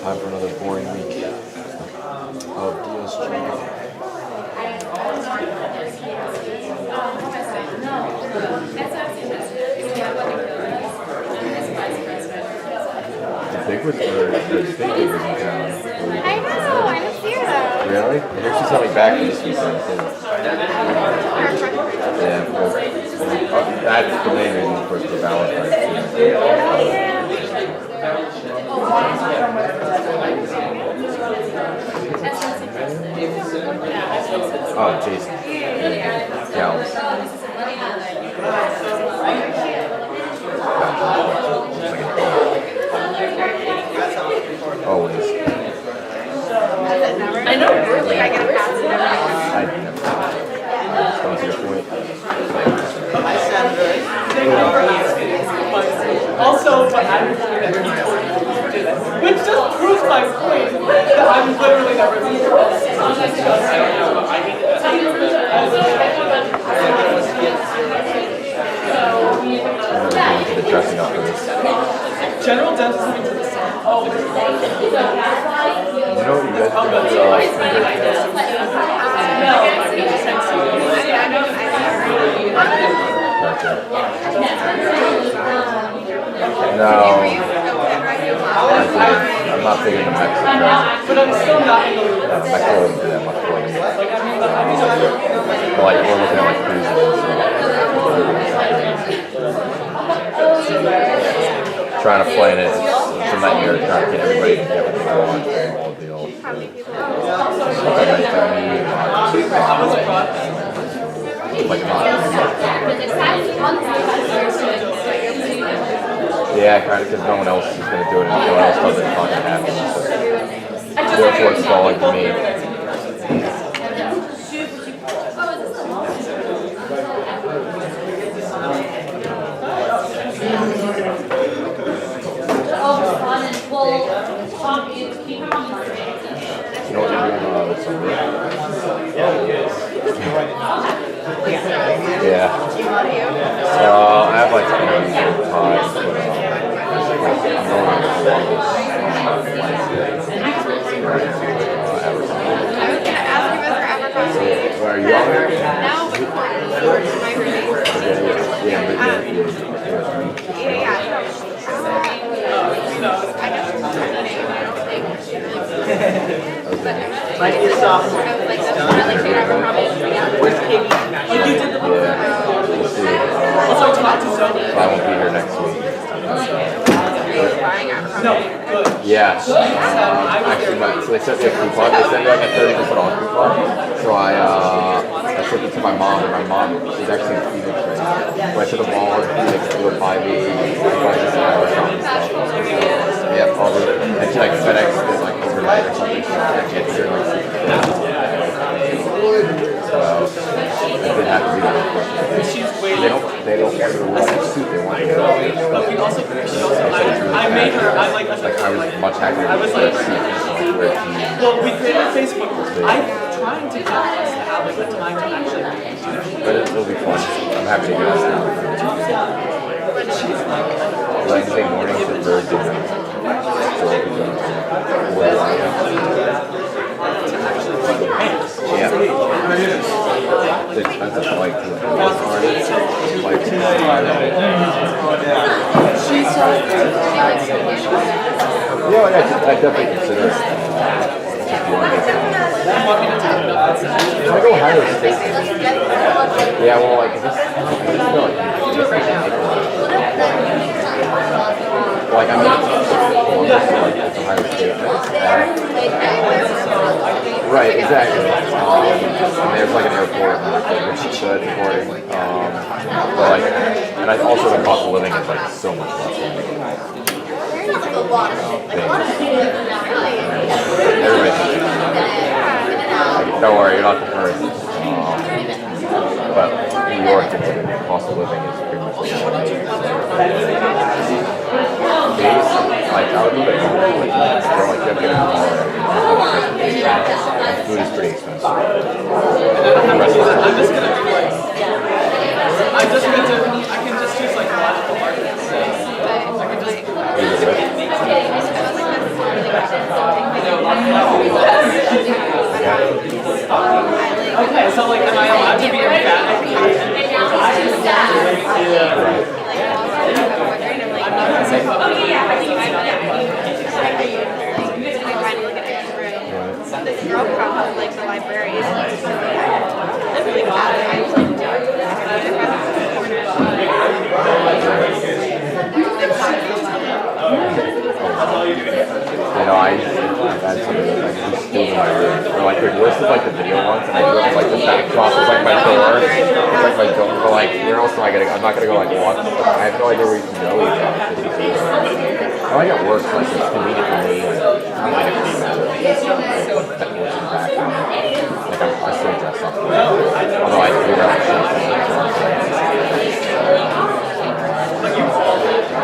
Time for another boring week of DSG. The big ones were the state big ones in town. I know, I didn't see her though. Really? I hear she's coming back this weekend too. Yeah, well, that's the main reason, of course, for Valentine's Day. Oh, Jason. Gals. Always. I know, really, I get a pass and everything. I never. That's your point. Also, but I'm really that he told me to do this, which just proves my point that I'm literally never going to do this. I don't know, but I think that's The dressing up for this. general dentistry to the sun. Oh, You know what you guys do? No. I'm not big into Mexican dressing. but I'm still not in the loop. Mexico doesn't do that much for me. Like, I mean, Well, like, we're looking at like cruises and stuff. Trying to plan it. It's a nightmare trying to get everybody to get what they want. The whole deal. Yeah, kind of, because no one else is going to do it, and no one else does it, it's not going to happen. So, therefore, it's falling to me. You know what you're doing this Sunday? Yeah. I have like 10 years pie, but I'm going to Columbus Wednesday. I was gonna ask you about her Abercrombie. Where are you on there? No, but my roommate. Yeah. I like yourself. I was like, that's not like favorite Abercrombie. Where's Katie? Oh, you did the book? We'll see. Also, I talked to Zoe. I won't be here next week. Are you buying Abercrombie? No, good. Yeah. Actually, so they sent me a coupon. They sent me like a 30% off coupon. So I sent it to my mom, and my mom is actually in Phoenix right now. So I took a mall in Phoenix to go buy me this hour shop and stuff. Yeah, all the, and she like FedEx is like overnight or something. So I can't hear like so I did have to do that. She's waiting. They don't want to go to the suit. They want to go to But we also, I made her, I like, I was much happier I was with like, the suit. well, we created a Facebook group. I'm trying to get us to have like the time to actually do that. But it'll be fun. I'm happy to get us now. Wednesday mornings and Thursday nights. So we'll be going yeah. It's expensive flight too. Flight to yeah, I definitely consider it. If I go higher state, yeah, well, like, just, like, I'm not, it's a higher state. Right, exactly. And there's like an airport, which is good for it. But like, and I, also the cost of living is like so much less. Don't worry, you're not the first. But New York, the cost of living is pretty much the same. Like, I would live at home, like, you have to get a car, food is pretty expensive. I'm just going to, I can just use like logical markets. I can just, okay, so like, am I allowed to be emphatic? I'm not going to say public. This girl problem, like the librarian, it's really bad. I usually do it. You know, I had something like these schools in my room. Or like the worst is like the video ones, and I do like the backdrop is like my door. It's like my door. But like, where else am I gonna? I'm not gonna go like watch. I have no idea where you can go. I like it works like it's convenient for me. Like I still dress up. Although I do have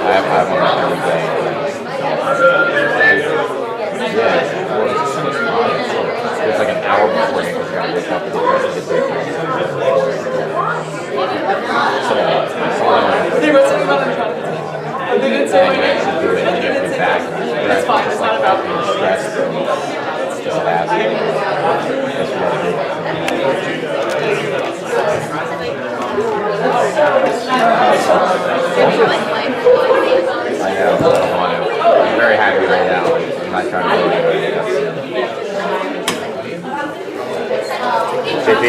I have one every day. Yeah, it's like an hour before I just gotta wake up and dress to get They wrote something about it. They didn't say anything. should do it and you get back. It's fine, it's not about being stressed. It's just fast. That's what I know, I don't want to. I'm very happy right now. I'm not trying to go anywhere. JP,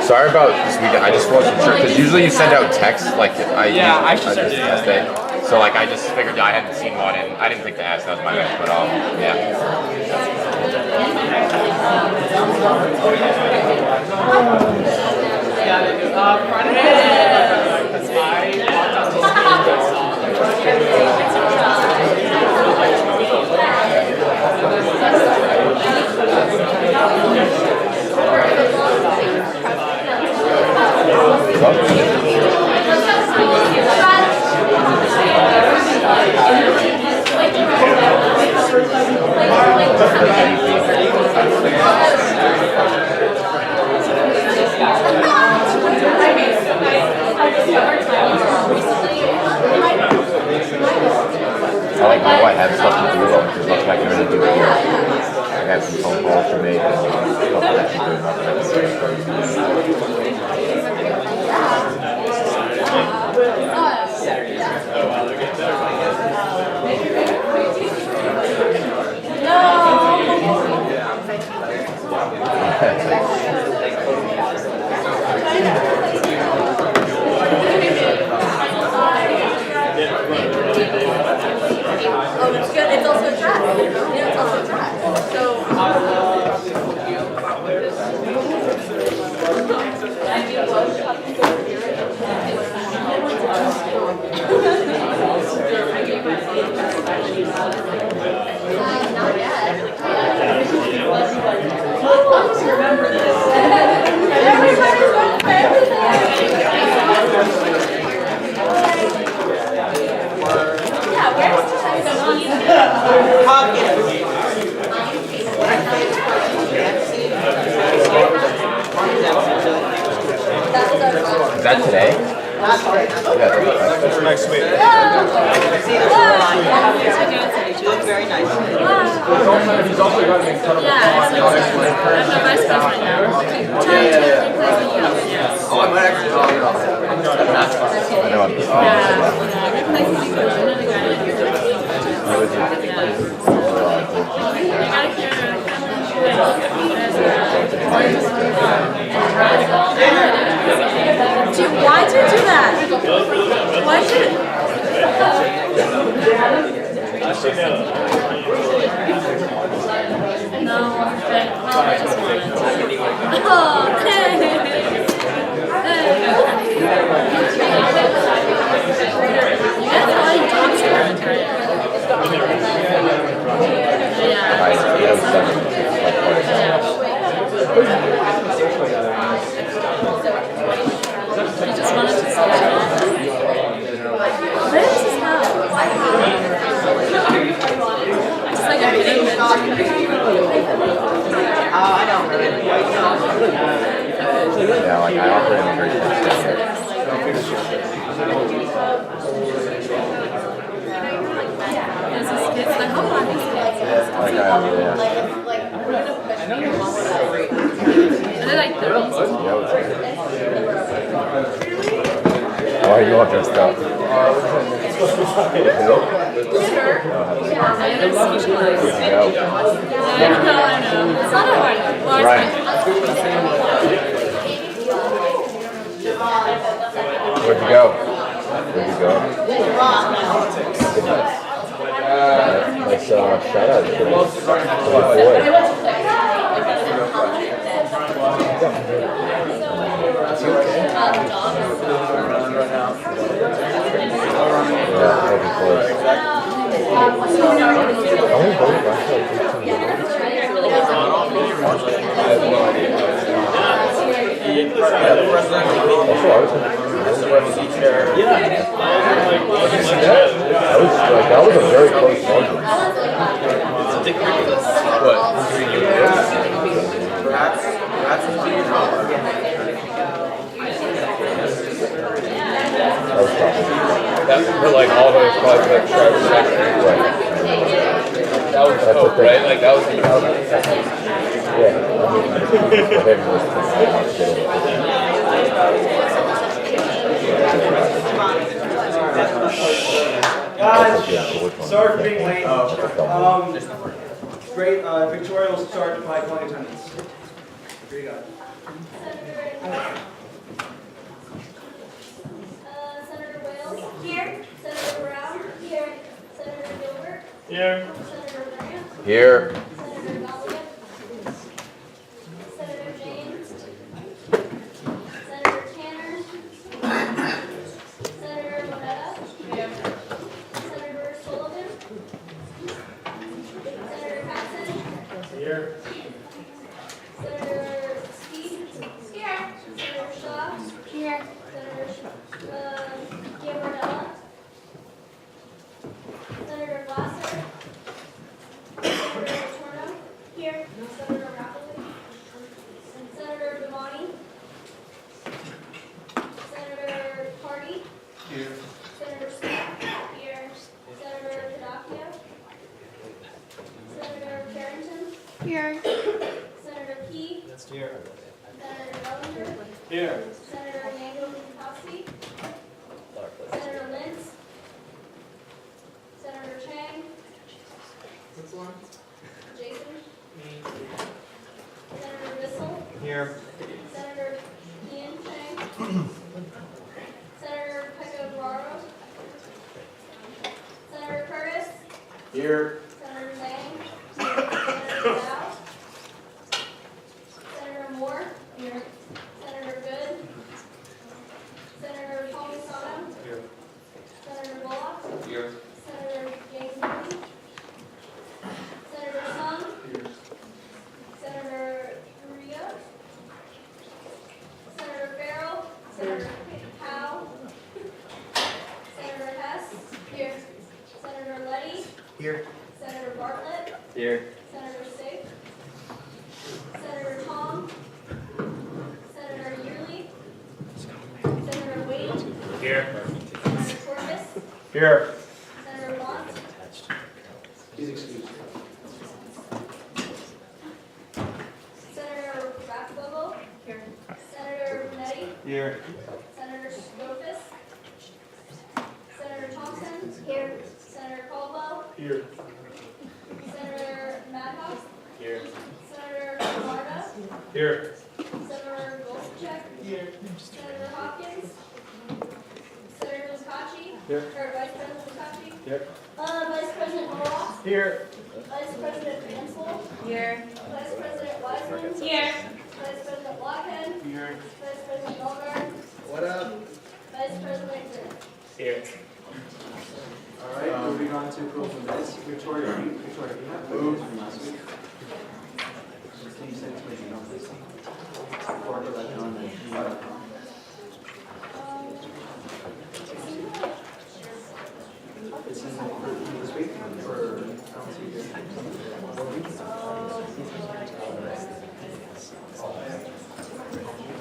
sorry about this weekend. I just wasn't sure because usually you send out texts like I should start doing that. So like I just figured I hadn't seen one and I didn't think to ask. That was my bad. But yeah. Yeah, they do. Friday night, because I walked out to school and I I like now I have stuff to do though, because looks like I'm going to do it here. I got some phone calls to make and stuff that I can Oh, it's good. It's also a track. Yeah, it's also a track. Not yet. Remember this. Everybody's going for everything. Yeah, where's the Is that today? That's next week. She looks very nice. He's also got an incredible I'm the vice president now. Trying to replace me. Oh, I might actually talk about that. I know. Replacing me for another guy. Why'd you do that? Why'd you? No, but I just wanted to. Oh, hey. That's why you talk to her. Yeah. You just wanted to see it. Where is his house? Just like a video. I don't really. Yeah, like I offer immigration. It's the home on these kids. Like Are they like 30s? Why are you all dressed up? I know. It's not a hard one. Right. Where'd you go? Nice shout out to you. Yeah, that'll be close. That was a very close margin. What? For like all those probably like Travis second. Right. That was dope, right? Like that was Yeah. Guys, sorry for being late. Great, Victoria will start my calling attendance. Here you go. Senator Wales. Here. Senator Brown. Here. Senator Gilbert. Here. Senator Grant. Here. Senator Gallia. Senator James. Senator Tanner. Senator Loretta. Senator Sullivan. Senator Paxson. Here. Senator Speed. Here. Senator Shaw. Here. Senator Gabriella. Senator Glasser. Senator Torno. Here. Senator Rappley. And Senator Devani. Senator Hardy. Here. Senator Smith. Here. Senator Kadakio. Senator Carrington. Here. Senator Key. That's here. Senator Bellinger. Here. Senator Nango-Kowski. Senator Lentz. Senator Chang. Jason. Senator Bissell. Here. Senator Ian Chang. Senator Pecco Doraro. Senator Curtis. Here. Here. Senator Zhang. Senator Dow. Senator Moore. Here. Senator Good. Senator Palmisano. Here. Senator Bullock. Here. Senator James Moody. Senator Sung. Here. Senator Uriah. Senator Farrell. Senator Howe. Senator Hess. Here. Senator Letty. Here. Senator Bartlett. Here. Senator Sig. Senator Tom. Senator Yearly. Senator Wade. Here. Senator Corbis. Here. Senator Blunt. He's excused. Senator Rathbubble. Here. Senator Benetti. Here. Senator Scopus. Senator Thompson. Here. Senator Caldwell. Here. Senator Madhouse. Here. Senator Marta. Here. Senator Golczyk. Here. Senator Hopkins. Senator Lukachi. Here. Or Vice President Lukachi. Here. Vice President Norwalk. Here. Vice President Mansell. Here. Vice President Wiseman. Here. Vice President Blockhead. Here. Vice President Belgard. What up? Vice President Grimm. Here. All right, moving on to approval of minutes. Victoria, you have moved from last week. Can you send it to me, please? Before I put that on the It's in for this week for, I don't see it.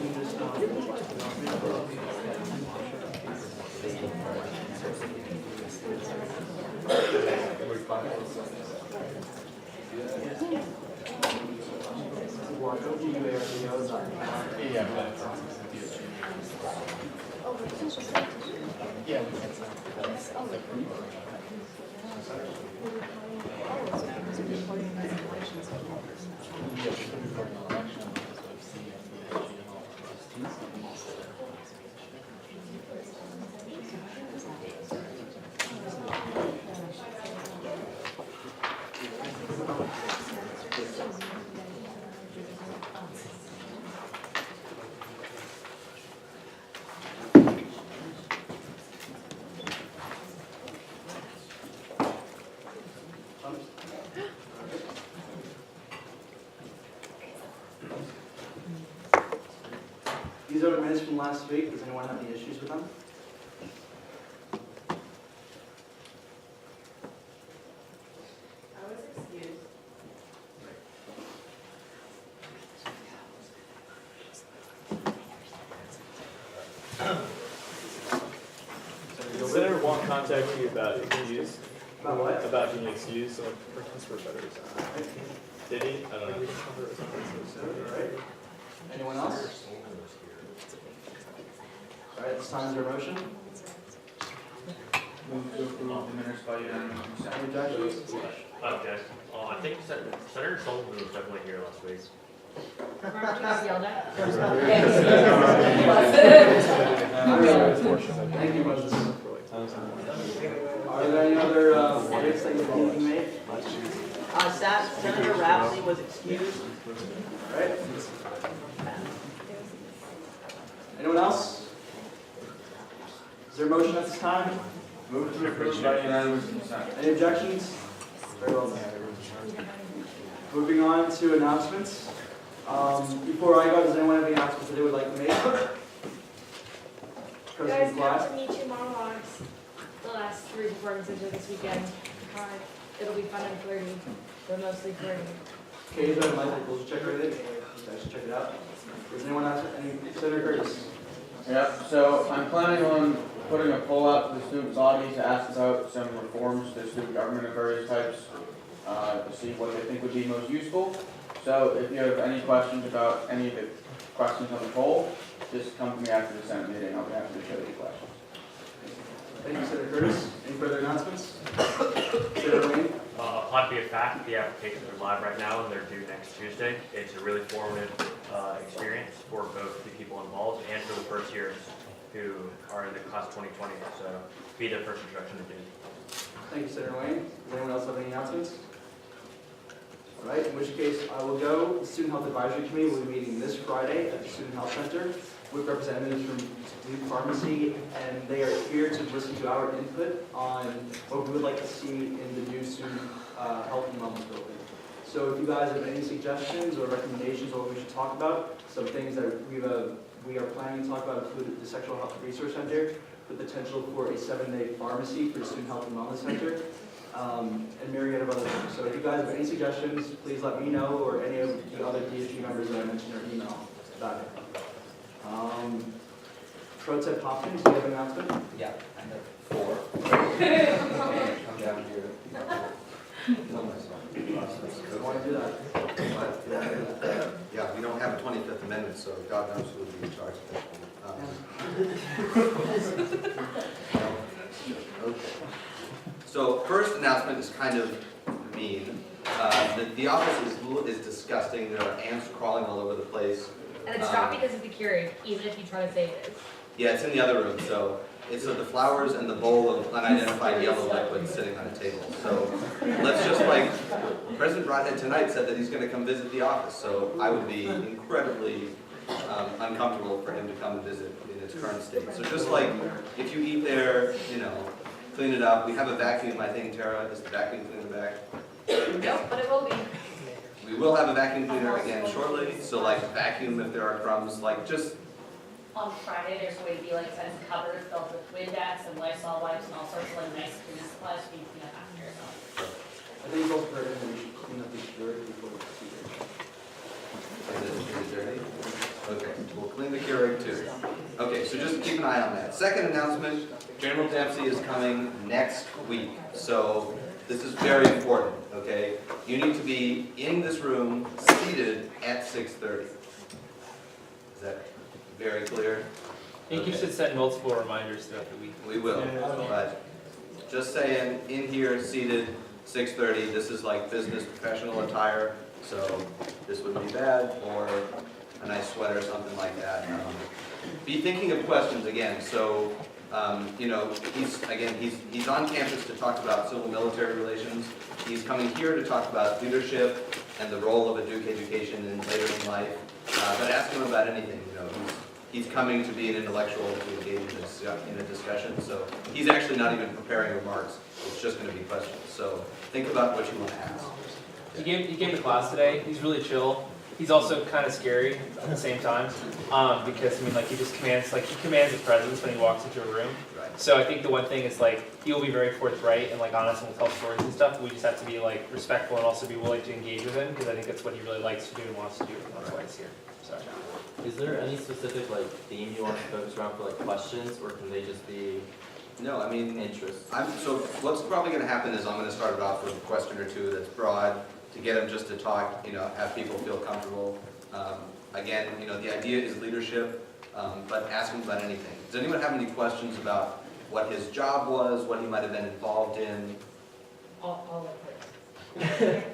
You can just, These are the minutes from last week. Does anyone have any issues with them? I was excused. Senator won't contact you about excuse, About what? about being excused, so for transfer better. Did he? I don't know. All right. Anyone else? All right, this time is there a motion? Move to approve the minutes by unanimous consent. Any objections? Okay. I think Senator Sullivan was definitely here last week. Remember you just yelled at? Thank you, Moses. Are there any other edits that you need to make? Senator Rafferty was excused. All right. Anyone else? Is there a motion at this time? Move to approve by unanimous consent. Any objections? Very well done. Moving on to announcements. Before I go, does anyone have any announcements that they would like to make? Guys, President come Black? to meet two monologues. The last 3 performances are this weekend. It'll be fun and flirty, but mostly flirty. Okay, is that Michael? We'll check right in. You guys should check it out. Does anyone have any? Senator Curtis? Yep, so I'm planning on putting a poll out to the student body to ask about some reforms to student government of various types, to see what they think would be most useful. So if you have any questions about any of the questions on the poll, just come to me after the Senate meeting. I'll be happy to show you questions. Thank you, Senator Curtis. Any further announcements? Senator Wayne? Upon be a fact, the applications are live right now and they're due next Tuesday. It's a really formative experience for both the people involved and for the first years who are in the class of 2020. So be the first introduction to do. Thank you, Senator Wayne. Does anyone else have any announcements? All right, in which case I will go. The Student Health Advisory Committee will be meeting this Friday at the Student Health Center with representatives from Duke Pharmacy, and they are here to listen to our input on what we would like to see in the new student health and wellness building. So if you guys have any suggestions or recommendations on what we should talk about, some things that we are planning to talk about include the Sexual Health Resource Center, the potential for a 7-day pharmacy for the Student Health and Wellness Center, and myriad of other things. So if you guys have any suggestions, please let me know, or any of the other DSG members that I mentioned or email about it. Pro Tip Hopkins, do you have an announcement? Yeah, I have 4. Come down here. I want to do that. Yeah, we don't have a 25th Amendment, so God knows who would be in charge of that one. Okay. So first announcement is kind of mean. The office is disgusting. There are ants crawling all over the place. And it's not because of the Keurig, even if you try to say it is. Yeah, it's in the other room. So it's the flowers and the bowl of unidentified yellow liquid sitting on a table. So let's just President Broadhead tonight said that he's going to come visit the office. So I would be incredibly uncomfortable for him to come and visit in its current state. So just if you eat there, clean it up. We have a vacuum, I think, Tara. Is the vacuum cleaner back? Nope, but it will be. We will have a vacuum cleaner again shortly. So vacuum if there are crumbs, just. On Friday, there's going to be a set of cupboards filled with Windex and Lysol wipes and all sorts of nice cleaning supplies for you to clean up after yourself. I think it's also very that we should clean up the Keurig before we proceed. Is it dirty? Okay, we'll clean the Keurig too. Okay, so just keep an eye on that. Second announcement, General Dempsey is coming next week. So this is very important, okay? You need to be in this room, seated at 6:30. Is that very clear? I think you should set multiple reminders throughout the week. We will, but just saying, in here, seated, 6:30, this is business professional attire, so this wouldn't be bad, or a nice sweater or something like that. Be thinking of questions again, so, he's on campus to talk about civil-military relations. He's coming here to talk about leadership and the role of a Duke education later in life, but ask him about anything, He's coming to be an intellectual to engage in a discussion, so he's actually not even preparing remarks. It's just going to be questions. So think about what you want to ask. He came to class today. He's really chill. He's also kind of scary at the same time because he just commands his presence when he walks into a room. Right. So I think the one thing is he will be very forthright and honest and will tell stories and stuff. We just have to be respectful and also be willing to engage with him because I think that's what he really likes to do and wants to do. And that's why he's here. So. Is there any specific theme you want to focus around for questions, or can they just be No, interest? So what's probably going to happen is I'm going to start it off with a question or two that's broad to get them just to talk, have people feel comfortable. Again, the idea is leadership, but ask them about anything. Does anyone have any questions about what his job was, what he might have been involved in? All of it.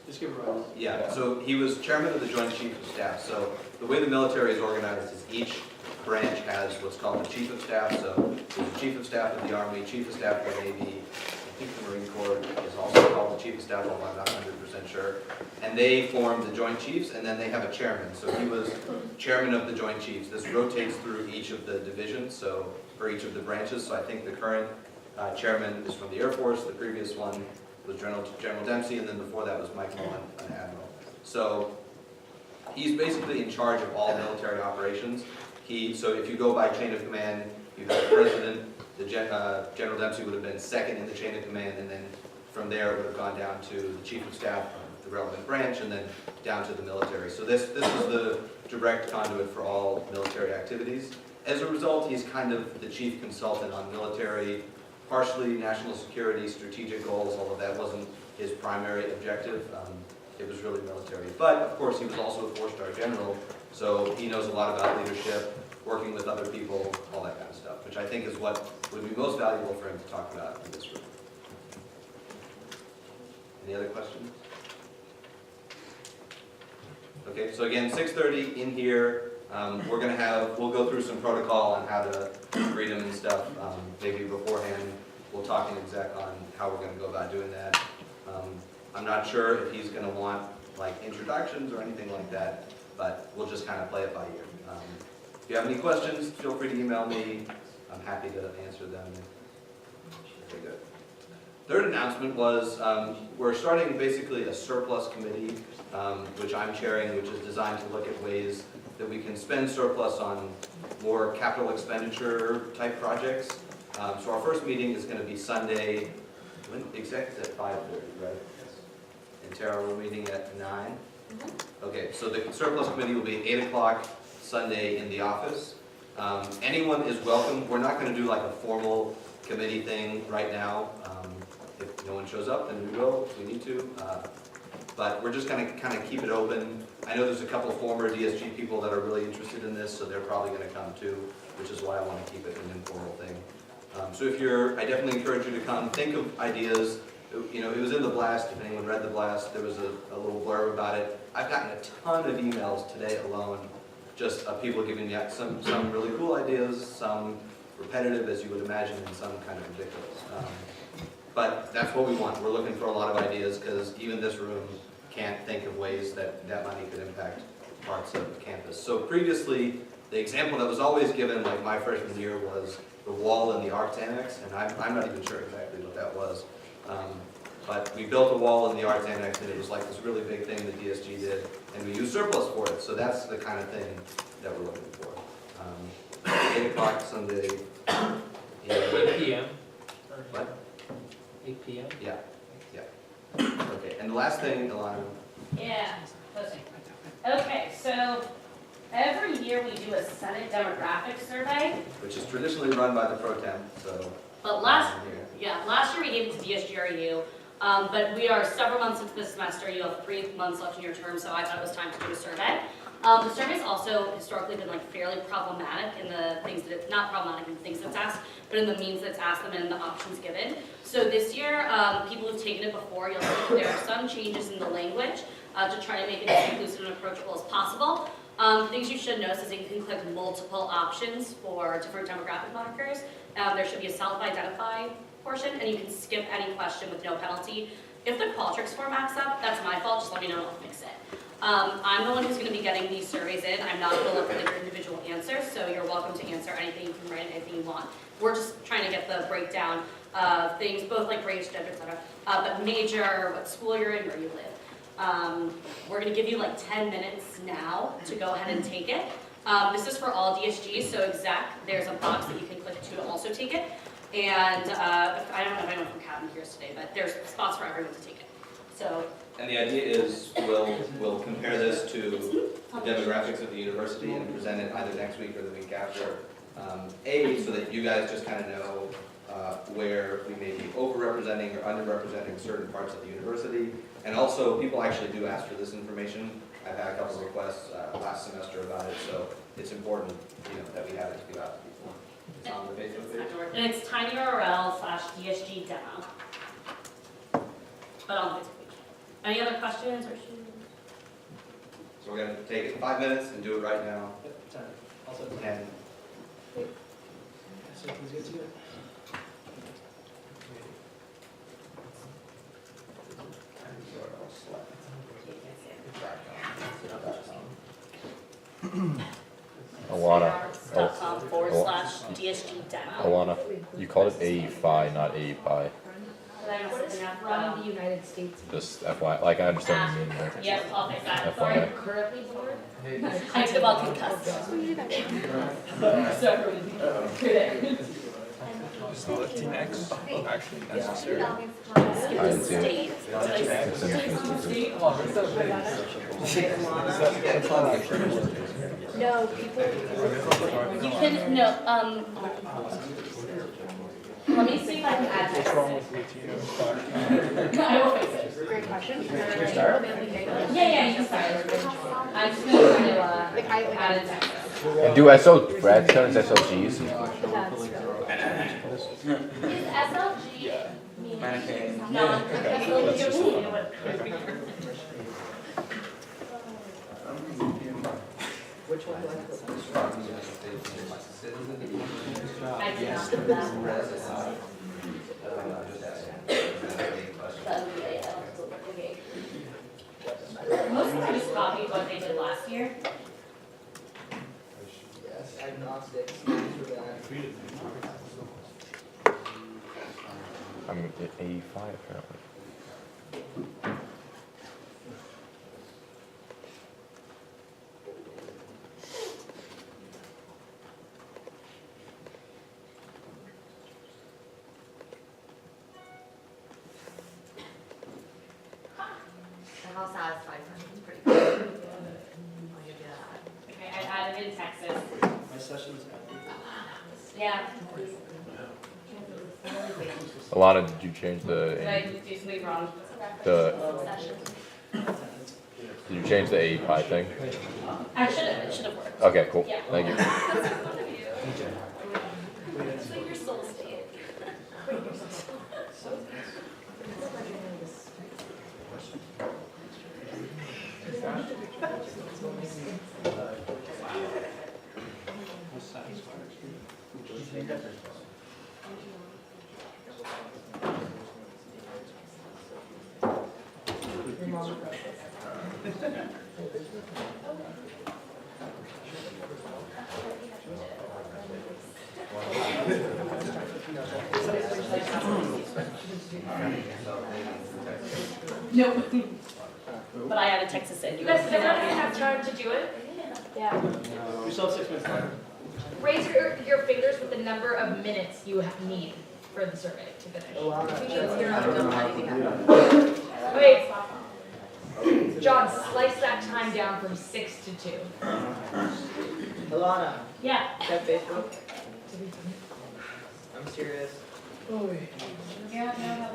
Just give it a Yeah, so he was chairman of the Joint Chiefs of Staff. So the way the military is organized is each branch has what's called the Chief of Staff. So there's the Chief of Staff of the Army, Chief of Staff of the Navy. I think the Marine Corps is also called the Chief of Staff, although I'm not 100% sure. And they form the Joint Chiefs, and then they have a chairman. So he was chairman of the Joint Chiefs. This rotates through each of the divisions, so for each of the branches. So I think the current chairman is from the Air Force. The previous one was General Dempsey, and then before that was Mike Mullen, an admiral. So he's basically in charge of all military operations. So if you go by chain of command, you have the president, General Dempsey would have been second in the chain of command, and then from there it would have gone down to the chief of staff of the relevant branch, and then down to the military. So this is the direct conduit for all military activities. As a result, he's kind of the chief consultant on military, partially national security, strategic goals, although that wasn't his primary objective. It was really military. But, of course, he was also a four-star general, so he knows a lot about leadership, working with other people, all that kind of stuff, which I think is what would be most valuable for him to talk about in this room. Any other questions? Okay, so again, 6:30 in here. We'll go through some protocol on how to greet him and stuff. Maybe beforehand we'll talk in exec on how we're gonna go about doing that. I'm not sure if he's gonna want like introductions or anything like that, but we'll just kind of play it by ear. If you have any questions, feel free to email me. I'm happy to answer them. Okay, good. Third announcement was we're starting basically a surplus committee, which I'm chairing, which is designed to look at ways that we can spend surplus on more capital expenditure type projects. So our first meeting is going to be Sunday, exactly at 5:30, right? And Tara, we're meeting at 9? Okay, so the surplus committee will be 8 o'clock Sunday in the office. Anyone is welcome. We're not going to do like a formal committee thing right now. If no one shows up, then we will if we need to. But we're just going to kind of keep it open. I know there's a couple of former DSG people that are really interested in this, so they're probably going to come too, which is why I want to keep it an informal thing. So if you're, I definitely encourage you to come. Think of ideas. You know, it was in the blast. If anyone read the blast, there was a little blurb about it. I've gotten a ton of emails today alone, just of people giving me some really cool ideas, some repetitive, as you would imagine, and some kind of ridiculous. But that's what we want. We're looking for a lot of ideas because even this room can't think of ways that that money could impact parts of campus. So previously, the example that was always given, like my freshman year, was the wall in the Arts Annex, and I'm not even sure exactly what that was. But we built a wall in the Arts Annex, and it was like this really big thing that DSG did, and we used surplus for it. So that's the kind of thing that we're looking for. 8 o'clock Sunday. 8 p.m. What? 8 p.m. Yeah. Okay, and the last thing, Ilana. Yeah, posting. Okay, so every year we do a Senate demographic survey, Which is traditionally run by the pro tem, so. but last year we gave it to DSGRU, but we are several months into the semester. You have 3 months left in your term, so I thought it was time to do a survey. The survey's also historically been like fairly problematic in the things that it's not problematic in the things that's asked, but in the means that's asked them and in the options given. So this year, people who've taken it before, you'll see there are some changes in the language to try to make it as inclusive and approachable as possible. Things you should notice is that you can click multiple options for different demographic markers. There should be a self-identify portion, and you can skip any question with no penalty. If the Qualtrics form acts up, that's my fault. Just let me know and I'll fix it. I'm the one who's going to be getting these surveys in. I'm not going to look at your individual answers, so you're welcome to answer anything. You can write anything you want. We're just trying to get the breakdown of things, both like race, gender, etc., but major, what school you're in, where you live. We're going to give you like 10 minutes now to go ahead and take it. This is for all DSGs, so exec, there's a box that you can click to also take it. And I don't know if anyone from Captain here is today, but there's spots for everyone to take it. So. And the idea is we'll compare this to the demographics of the university and present it either next week or the week after. So that you guys just kind of know where we may be overrepresenting or underrepresenting certain parts of the university. And also, people actually do ask for this information. I've had a couple of requests last semester about it, so it's important, that we have it to give out to people. It's on the Facebook page. And it's tinyurl/DSG demo. But on the Facebook page. Any other questions or issues? So we're going to take it 5 minutes and do it right now. Also, 10. so please get to it. Tinyurl.com/DSG demo. Alana, you called it AEFI, not AEPI. What is from the United States? Just FYI, like I understand the meaning there. Yep, I'll fix that. FYI. Sorry. Currently board? I took about concussed. Is lifting X actually necessary? I didn't see it. No, people. You can, no, let me see if I can add this. What's wrong with Latino? I will fix it. Great question. Yeah, you can start. I'm just gonna try to, add it next. And do SO Brad turns SOGs? Is SLG meaning non-SLG? Which one? I did not know that. most of them just copied what they did last year. Yes, agnostic, for that. I'm at 85 apparently. How satisfying, it's pretty good. Okay, I added in Texas. My session's empty. Yeah. Alana, did you change Did I do something wrong? Session. did you change the 85 thing? I should have. It should have worked. Okay, cool. Yeah. Thank you. That's so fun of you. It's like your soul state. No. But I added Texas in. You guys, everyone have time to do it? Yeah. We still have 6 minutes left. Raise your fingers with the number of minutes you need for the survey to finish. Wait. John, slice that time down from 6 to 2. Alana, Yeah. check Facebook. I'm serious. Yeah, no.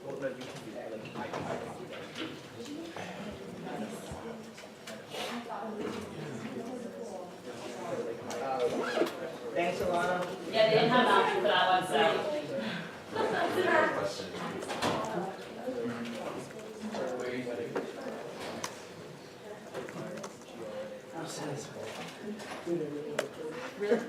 Well, no, you can do that. Like, I can do that. Thanks, Alana. Yeah, they didn't have an option for that one, so. I'm satisfied. Really?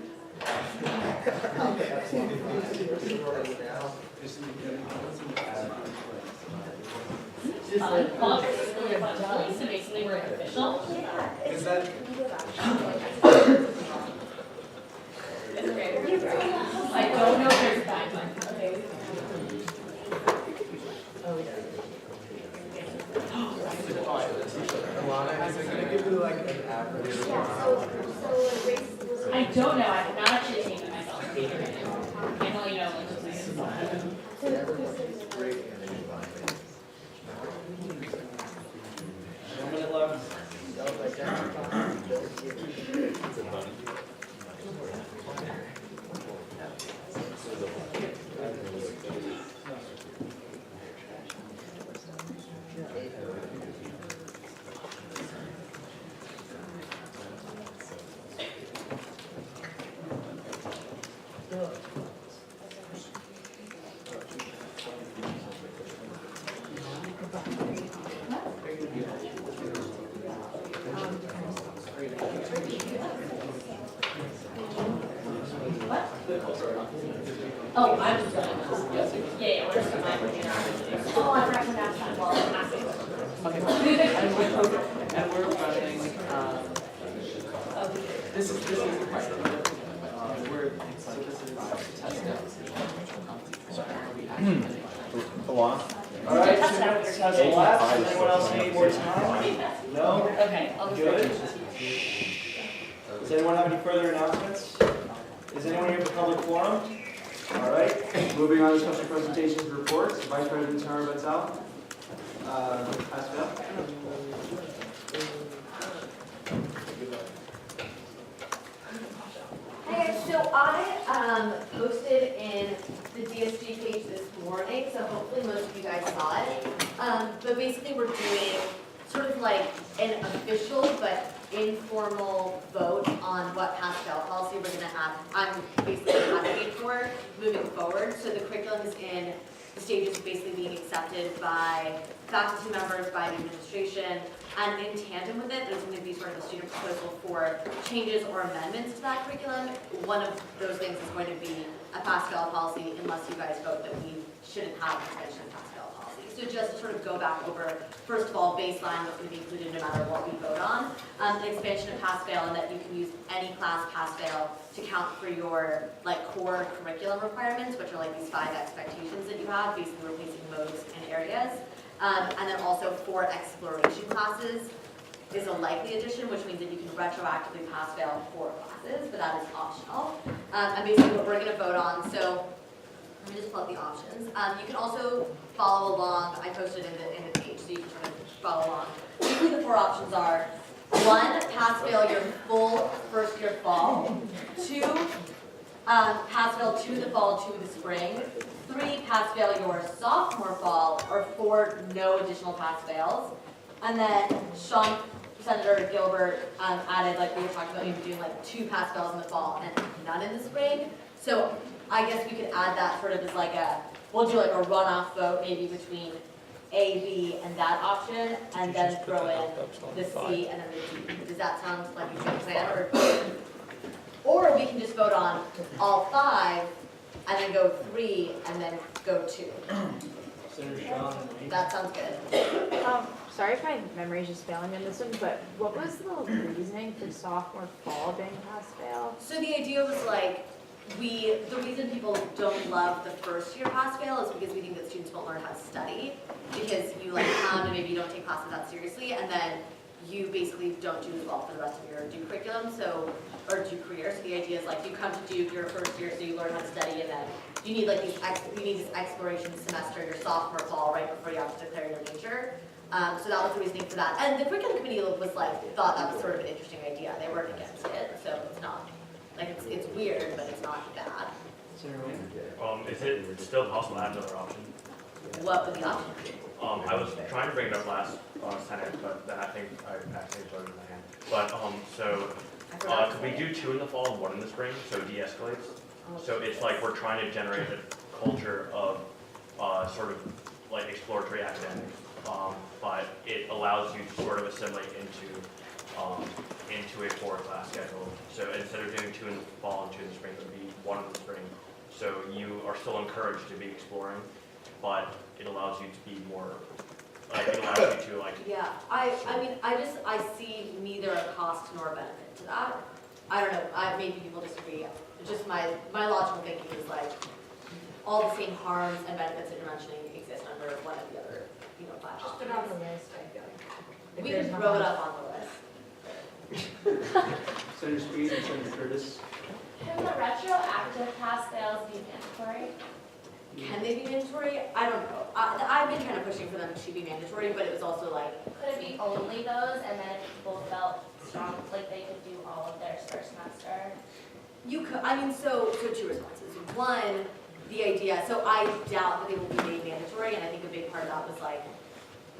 Politics is really fun, so basically we're official. Is that? It's okay. I don't know if there's a guideline. Okay. Alana, is it gonna give you like an average? I don't know, I have not actually taken it myself. I can only know like just One minute left. Oh, I was gonna. Yeah, we're just gonna. Oh, I forgot to ask that while I'm asking. And we're running, this is we're, so this is test out. Alana? All right, so test last. Does anyone else need more time? No? Okay, I'll just. Good. Does anyone have any further announcements? Is anyone here for public forum? All right, moving on to special presentations and reports. Vice President Tara Betzel. Pascal. Hi guys, so I posted in the DSG page this morning, so hopefully most of you guys saw it. But basically we're doing sort of like an official but informal vote on what Pascal policy we're gonna have. I'm basically advocating for moving forward. So the curriculum is in the stages of basically being accepted by faculty members, by the administration, and in tandem with it, there's going to be sort of a student proposal for changes or amendments to that curriculum. One of those things is going to be a Pascal policy, unless you guys vote that we shouldn't have an extension of Pascal policy. So just sort of go back over, first of all, baseline, what's going to be included no matter what we vote on, an expansion of pass-fail, and that you can use any class pass-fail to count for your like core curriculum requirements, which are like these 5 expectations that you have, basically replacing modes and areas. And then also 4 exploration classes is a likely addition, which means that you can retroactively pass-fail 4 classes, but that is optional. And basically what we're going to vote on, so let me just pull up the options. You can also follow along, I posted in the page, so you can sort of follow along. Basically the 4 options are 1, pass-fail your full first year fall, 2, pass-fail to the fall, to the spring, 3, pass-fail your sophomore fall, or 4, no additional pass-fails. And then Senator Gilbert added, like we were talking about, maybe doing like 2 pass-fails in the fall and none in the spring. So I guess we could add that sort of as like we'll do like a runoff vote maybe between A, B, and that option, and then throw in the C and then the D. Does that sound like a good plan? Or we can just vote on all 5 and then go 3 and then go 2. Senator Shaw. That sounds good. Sorry if my memory is just failing on this one, but what was the reasoning for sophomore fall being pass-fail? So the idea was like, the reason people don't love the first year pass-fail is because we think that students won't learn how to study, because you like pound and maybe you don't take classes that seriously, and then you basically don't do as well for the rest of your Duke curriculum, or Duke career. So the idea is like you come to Duke your first year, so you learn how to study, and then you need like this exploration semester, your sophomore fall, right before you have to declare your major. So that was the reasoning for that. And the curriculum committee was like, thought that was sort of an interesting idea. They weren't against it, so it's not, like it's weird, but it's not bad. Is it still possible to add another option? What would the option be? I was trying to bring it up last Senate, but then I think I actually voted in my hand. But could we do 2 in the fall and 1 in the spring, so it de-escalates? So it's like we're trying to generate a culture of sort of like exploratory academics, but it allows you to sort of assimilate into a 4-class schedule. So instead of doing 2 in the fall and 2 in the spring, it would be 1 in the spring. So you are still encouraged to be exploring, but it allows you to be more, like it allows you to like. Yeah, I mean, I see neither a cost nor a benefit to that. I don't know, maybe people disagree. Just my logical thinking is like, all the same harms and benefits that you're mentioning exist under one of the other, 5 Just put it on the list, I feel like. We can throw it up on the list. Senator Speed and Senator Curtis. Can the retroactive pass-fails be mandatory? Can they be mandatory? I don't know. I've been kind of pushing for them to be mandatory, but it was also like. Could it be only those, and then if people felt strong, like they could do all of their first semester? You could, I mean, so 2 responses. One, the idea, so I doubt that they will be made mandatory, and I think a big part of that was like,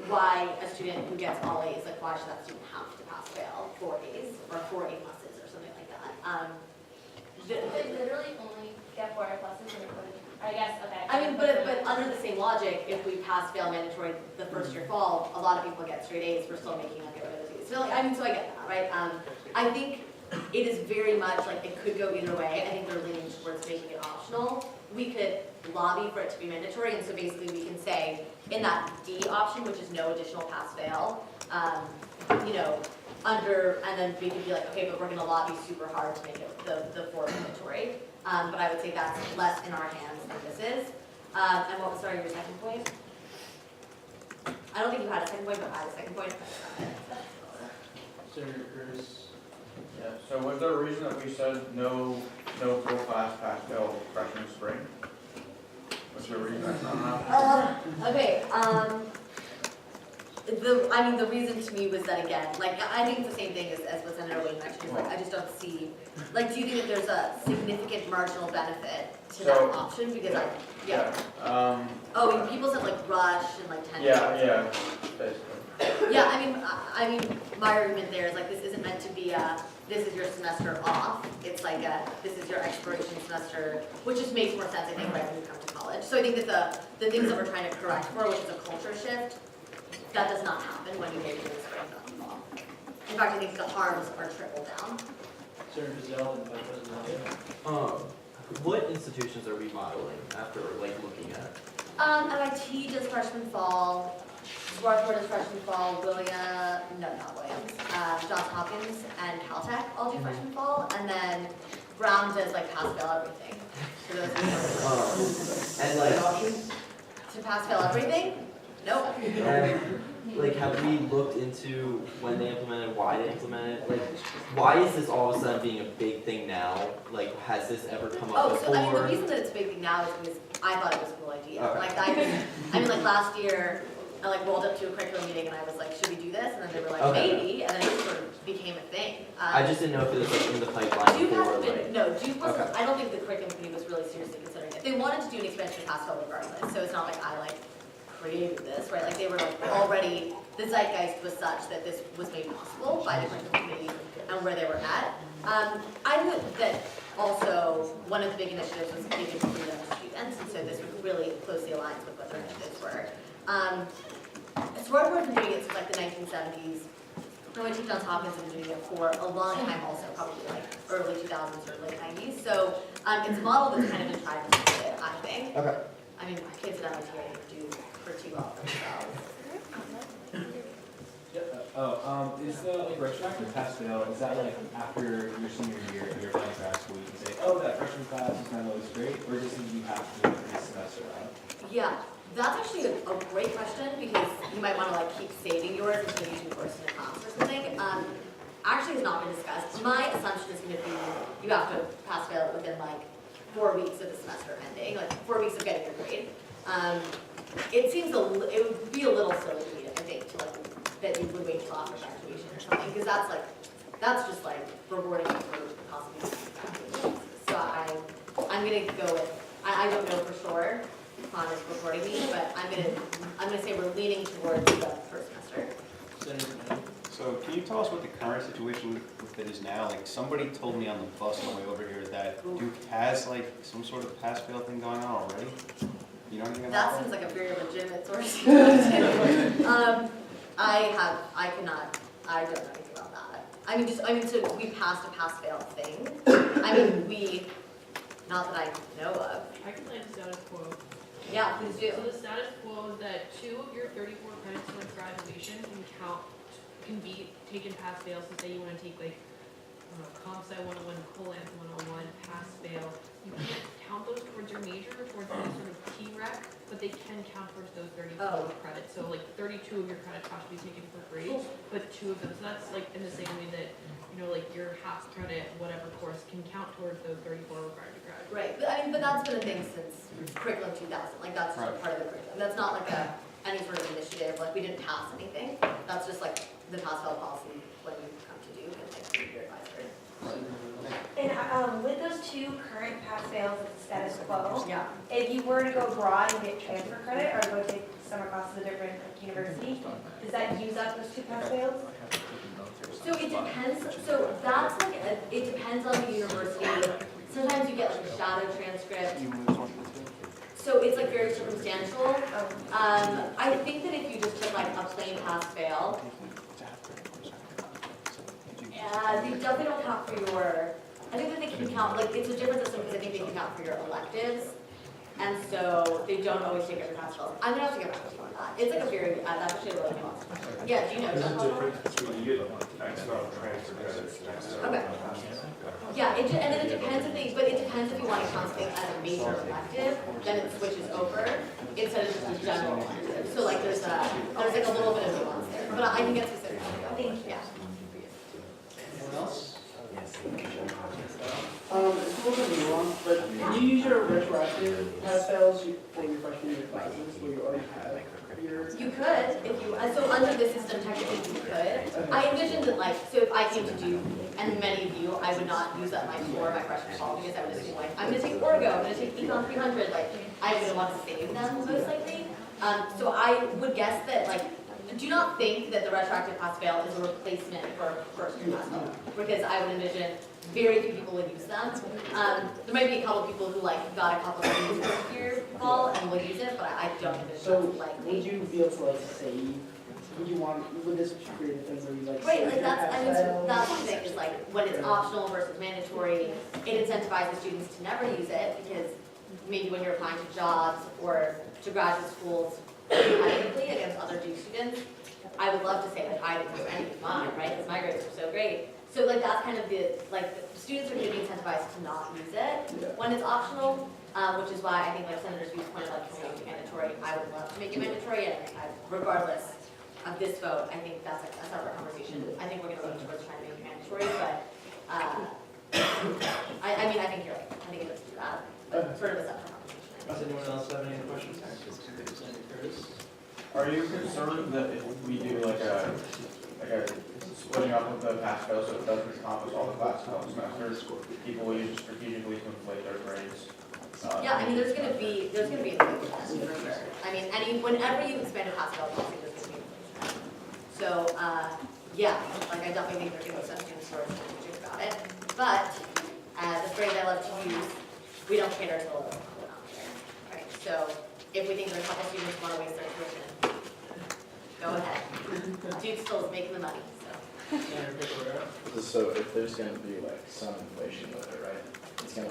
why a student who gets all A's, like why should that student have to pass-fail 4 A's or 4 A pluses or something like that? They literally only get 4 A pluses and I guess, okay. I mean, but under the same logic, if we pass-fail mandatory the first year fall, a lot of people get straight A's, we're still making up get rid of A's. So I mean, so I get that, right? I think it is very much like it could go either way. I think they're leaning towards making it optional. We could lobby for it to be mandatory, and so basically we can say in that D option, which is no additional pass-fail, and then we could be like, okay, but we're going to lobby super hard to make it the 4 mandatory. But I would say that's less in our hands than this is. And what was, sorry, your second point? I don't think you had a second point, but I had a second point. Senator Curtis. Yeah, so was there a reason that we said no full class pass-fail freshman spring? Was there a reason that's not happening? Okay, the reason to me was that, again, like, I think it's the same thing as what Senator Wayne mentioned, like, I just don't see, like, do you think that there's a significant marginal benefit to that option? Because people said, like, rush and, like, tension. Yeah, basically. Yeah, I mean, my argument there is, like, this isn't meant to be this is your semester off. It's like this is your exploration semester, which just makes more sense, I think, right when you come to college. So I think that the things that we're trying to correct for, which is a culture shift, that does not happen when you make it in the spring, not the fall. In fact, I think the harms are trickle down. Senator Giselle and Vice President Lafayette. What institutions are we modeling after, like, looking at MIT does freshman fall, Swarthmore does freshman fall, not Williams, Johns Hopkins and Caltech all do freshman fall, and then Brown does like pass-fail everything. So those are And like, to pass-fail everything? Nope. like, have we looked into when they implemented, why they implemented? Like, why is this all of a sudden being a big thing now? Like, has this ever come up Oh, before? so I mean, the reason that it's a big thing now is because I thought it was a cool idea. Okay. Like, I mean, like last year, I like rolled up to a curriculum meeting and I was like, should we do this? And then they were like, Okay. maybe, and then it sort of became a thing. I just didn't know if it was like in the pipeline Duke before, hasn't like. been, no, Duke wasn't, Okay. I don't think the curriculum committee was really seriously considering it. They wanted to do an expansion of pass-fail regardless, so it's not like I like created this, right? Like they were like already, the zeitgeist was such that this was made possible by the curriculum committee and where they were at. I would that also, one of the big initiatives was giving freedom to students, and so this really closely aligns with what their initiatives were. Swarthmore has been doing it since like the 1970s. I went to Johns Hopkins and been doing it for a long time also, probably like early 2000s or late 90s. So it's a model that's kind of been tried and tested, I think. Okay. I mean, my kids at MIT do pretty well for themselves. Is the like retroactive pass-fail, is that like after your senior year, you're done grad school, you can say, oh, that freshman class was not always great, or does it you have to do it this semester, right? Yeah, that's actually a great question because you might want to like keep saving yours until you do worse in a class or something. Actually, has not been discussed. My assumption is going to be you have to pass-fail it within like 4 weeks of the semester ending, like 4 weeks of getting your grade. It seems it would be a little silly to me, I think, to like that you would wait until after graduation or something, because that's just like rewarding you for possibly graduation. So I'm gonna go with I don't know for sure. Con is rewarding me, but I'm gonna say we're leaning towards the first semester. So can you tell us what the current situation with it is now? Like somebody told me on the bus on the way over here that Duke has like some sort of pass-fail thing going on already. You know anything about That seems like a very legitimate source. I don't know anything about that. I mean, so we passed a pass-fail thing. I mean, not that I know of. I can lay the status quo. Yeah, please do. So the status quo is that 2 of your 34 credits towards graduation can be taken pass-fail. So say you want to take like, I don't know, Comp Sci 101, Colance 101, pass-fail. You can't count those towards your major or towards any sort of T-Rec, but they can count towards those 34 credits. So like 32 of your credits have to be taken for free, but 2 of them. So that's like in the same way that, you know, like your half credit, whatever course, can count towards those 34 required to graduate. Right, but that's been a thing since curriculum 2000. Like that's just a part of the curriculum. That's not like any sort of initiative. Like we didn't pass anything. That's just like the pass-fail policy when you come to Duke and like your advisor. And with those 2 current pass-fails at the status quo, Yeah. if you were to go abroad and get transfer credit or go take summer classes at a different university, does that use up those 2 pass-fails? So it depends. So that's like it depends on the university. Sometimes you get like a shadow transcript. So it's like very circumstantial. I think that if you just took like a plain pass-fail, they definitely don't count for your. I think that they can count, like, it's a different system because I think they can count for your electives. And so they don't always take every pass-fail. I'm gonna have to get back to you on that. It's like a very, that's actually a really nuanced question. Yeah, do you know? Okay. Yeah, and then it depends but it depends if you want to count something as a major elective, then it switches over instead of just a general elective. So like there's like a little bit of nuance there, but I can get specific. Thank you. Yeah. Anyone else? It's a little bit nuanced, but can you use your retroactive pass-fails for your freshman year classes where you already have your... You could, if you, so under the system, technically you could. I envisioned that like, so if I came to Duke, and many of you, I would not use up my my freshman fall because I would assume like, I'm gonna take Orgo, I'm gonna take Econ 300, like, I would want to save them most likely. So I would guess that like, do not think that the retroactive pass-fail is a replacement for first year pass-fail, because I would envision very few people would use them. There might be a couple of people who like got a couple of years first year fall and will use it, but I don't envision So likely. would you be able to like save? Would this create a thing where you like Right, save like your that's, I mean, pass-fails? that's the thing, is like, when it's optional versus mandatory, it incentivizes students to never use it, because maybe when you're applying to jobs or to graduate schools competitively against other Duke students, I would love to say that I didn't use any of mine, right, because my grades were so great. So like that's kind of the students are going to be incentivized to not use it when it's optional, which is why I think like Senator Hughes pointed out to make it mandatory. I would love to make it mandatory, and regardless of this vote, I think that's a separate conversation. I think we're going to lean towards trying to make it mandatory, but I mean I think you're right. I think it does do that, but sort of a separate conversation. Does anyone else have any other questions? Are you concerned that if we do like a splitting up of the pass fail so it doesn't encompass all the classical semesters, people will use it strategically to inflate their grades? Yeah, I mean, there's gonna be inflation for sure. I mean, whenever you expand a pass fail policy, there's gonna be inflation. So, yeah, like I definitely think there's gonna be some students who are strategic about it. But, the phrase I love to use, we don't cater to the lower level out there, right? So, if we think there's a couple students who wanna waste their tuition, go ahead. Duke still is making the money, so. So if there's gonna be like some inflation with it, right, it's gonna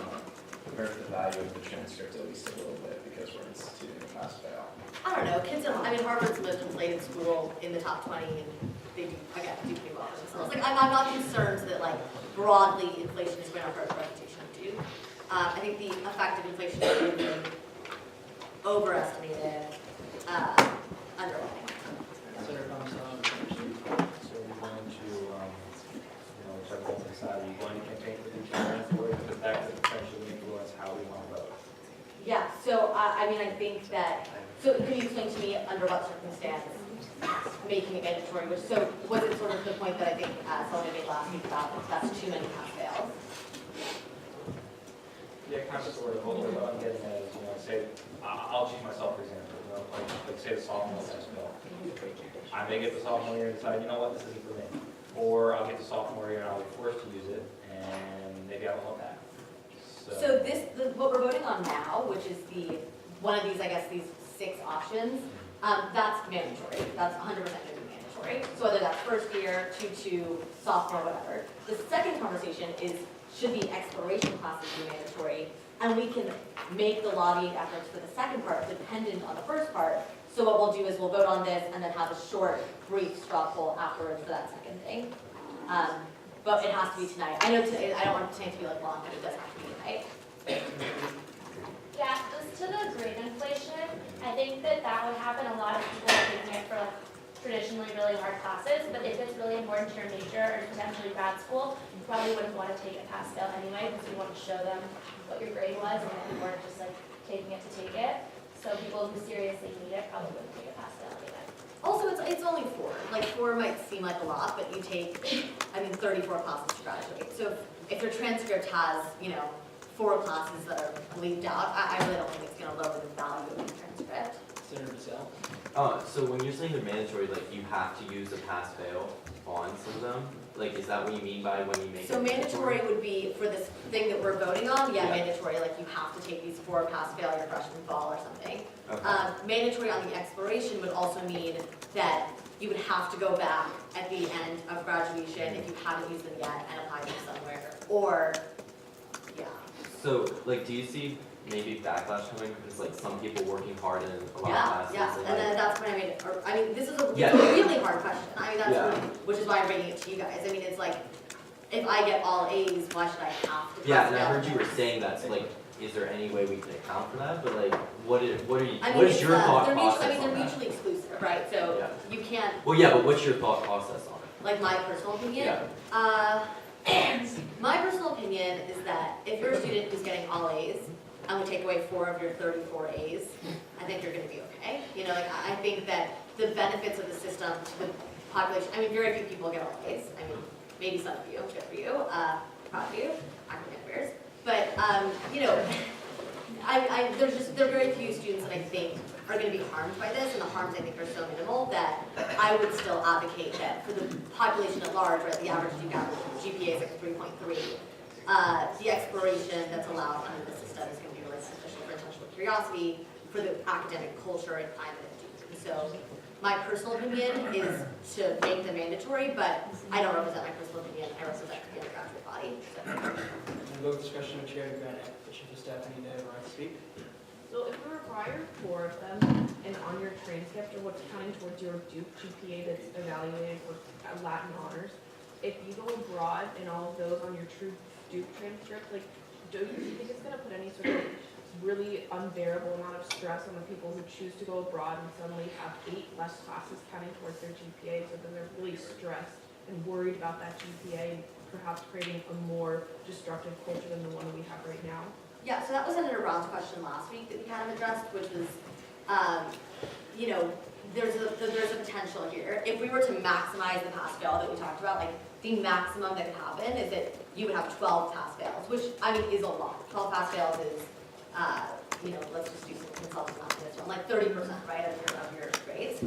hurt the value of the transcript at least a little bit because we're instituting a pass fail. I don't know, I mean, Harvard's the most inflated school in the top 20, and they do pretty well for themselves. Like, I'm not concerned that, like, broadly inflation is going to hurt the reputation of Duke. I think the effect of inflation is being overestimated, underlying. Senator Thomas, So we're going to, check both sides. Are you going to campaign for the insurance or the fact that potentially influence how we want to vote? Yeah, so, I mean, I think that, so can you explain to me under what circumstance making it mandatory, so was it sort of the point that I think Sullivan made last week about that's too many pass fails? Yeah, kind of sort of. What I'm getting at is, say, I'll choose myself, for example, like say the sophomore pass fail. I may get the sophomore year and decide, you know what, this isn't for me. Or I'll get the sophomore year and I'll be forced to use it, and maybe I won't have. So what we're voting on now, which is one of these, I guess, these 6 options, that's mandatory. That's 100% going to be mandatory. So whether that's first year, 2-2, sophomore, whatever. The second conversation is, should the exploration classes be mandatory? And we can make the lobbying efforts for the second part dependent on the first part. So what we'll do is we'll vote on this and then have a short, brief straw poll afterwards for that second thing. But it has to be tonight. I know today, I don't want tonight to be like long, but it does have to be tonight. Yeah, just to the grade inflation, I think that would happen. A lot of people are taking it for like traditionally really hard classes, but if it's really important to your major or potentially grad school, you probably wouldn't want to take a pass fail anyway because you want to show them what your grade was and that you weren't just like taking it to take it. So people who seriously need it probably wouldn't take a pass fail anyway. Also, it's only 4. Like 4 might seem like a lot, but you take, 34 classes to graduate. So if your transcript has, 4 classes that are leaved out, I really don't think it's going to lower the value of the transcript. Senator Bissell. So when you're saying they're mandatory, like you have to use a pass fail on some of them? Like, is that what you mean by when you make it? So mandatory would be for this thing that we're voting on, Yeah. mandatory, like you have to take these 4 pass fail your freshman fall or something. Okay. Mandatory on the expiration would also mean that you would have to go back at the end of graduation if you haven't used them yet and apply them somewhere, or, yeah. So, like, do you see maybe backlash coming because, like, some people working hard in a lot of classes? Yeah, and, and then like, that's when I made it, or, I mean, this is a Yeah. really hard question. I mean, that's Yeah. really, which is why I'm bringing it to you guys. I mean, it's like, if I get all A's, why should I have to? Yeah, pass and I fail? heard you were saying that, so, like, is there any way we can account for that? But, like, what is I mean, your it's, thought they're process they're on that? mutually exclusive, right? So Yeah. you can't, Well, yeah, but what's your thought process on it? like my personal opinion. Yeah. My personal opinion is that if you're a student who's getting all A's and we take away 4 of your 34 A's, I think you're gonna be okay. Like I think that the benefits of the system to the population, I mean, very few people get all A's. I mean, maybe some of you, good for you, proud of you, academic bears. But, there are very few students that I think are going to be harmed by this, and the harms I think are so minimal that I would still advocate that for the population at large, right, the average GPA is like 3.3. The exploration that's allowed under the system is going to be really beneficial for intellectual curiosity, for the academic culture and climate of Duke. And so my personal opinion is to make them mandatory, but I don't represent my personal opinion, I represent the undergraduate body. So. vote of discretion of chair to grant the chief of staff any day of right to speak. So if we require 4 of them, and on your transcript, or what's counting towards your Duke GPA that's evaluated for Latin honors, if you go abroad and all of those on your true Duke transcript, like, do you think it's gonna put any sort of really unbearable amount of stress on the people who choose to go abroad and suddenly have 8 less classes counting towards their GPA, so then they're really stressed and worried about that GPA, perhaps creating a more destructive culture than the one we have right now? Yeah, so that was Senator Brown's question last week that we kind of addressed, which was, you know, there's a potential here. If we were to maximize the pass-fail that we talked about, like the maximum that could happen is that you would have 12 pass-fails, which I mean is a lot. 12 pass-fails is, you know, let's just do some consulting on this one, like 30%, right, of your grades.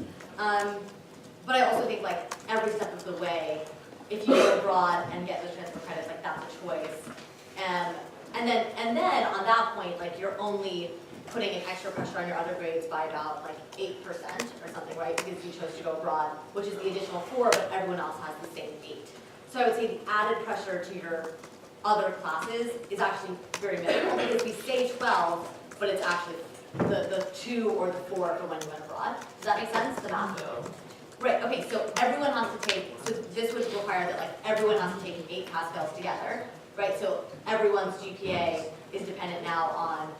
But I also think like every step of the way, if you go abroad and get those transfer credits, like that's a choice. And then on that point, like you're only putting an extra pressure on your other grades by about like 8% or something, right? Because you chose to go abroad, which is the additional 4, but everyone else has the same 8. So I would say the added pressure to your other classes is actually very minimal because we say 12, but it's actually the 2 or the 4 for when you went abroad. Does that make sense? The math? No. Right, okay, so everyone has to take, so this would require that like everyone has to take 8 pass-fails together, right? So everyone's GPA is dependent now on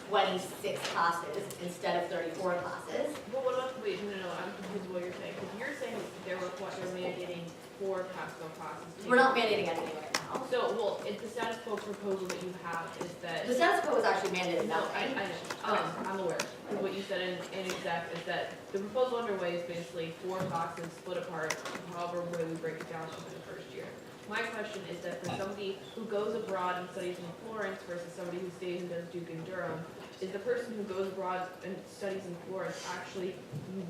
26 classes instead of 34 classes. Well, what about, wait, no, I'm confused with what you're saying, because you're saying they're mandating 4 pass-fail classes. We're not mandating anything right now. So, well, if the status quo proposal that you have is that. The status quo is actually mandated No, nothing. I know, I'm aware, because what you said in exec is that the proposal underway is basically 4 classes split apart, however way we break it down in the first year. My question is that for somebody who goes abroad and studies in Florence versus somebody who stays and does Duke and Durham, is the person who goes abroad and studies in Florence actually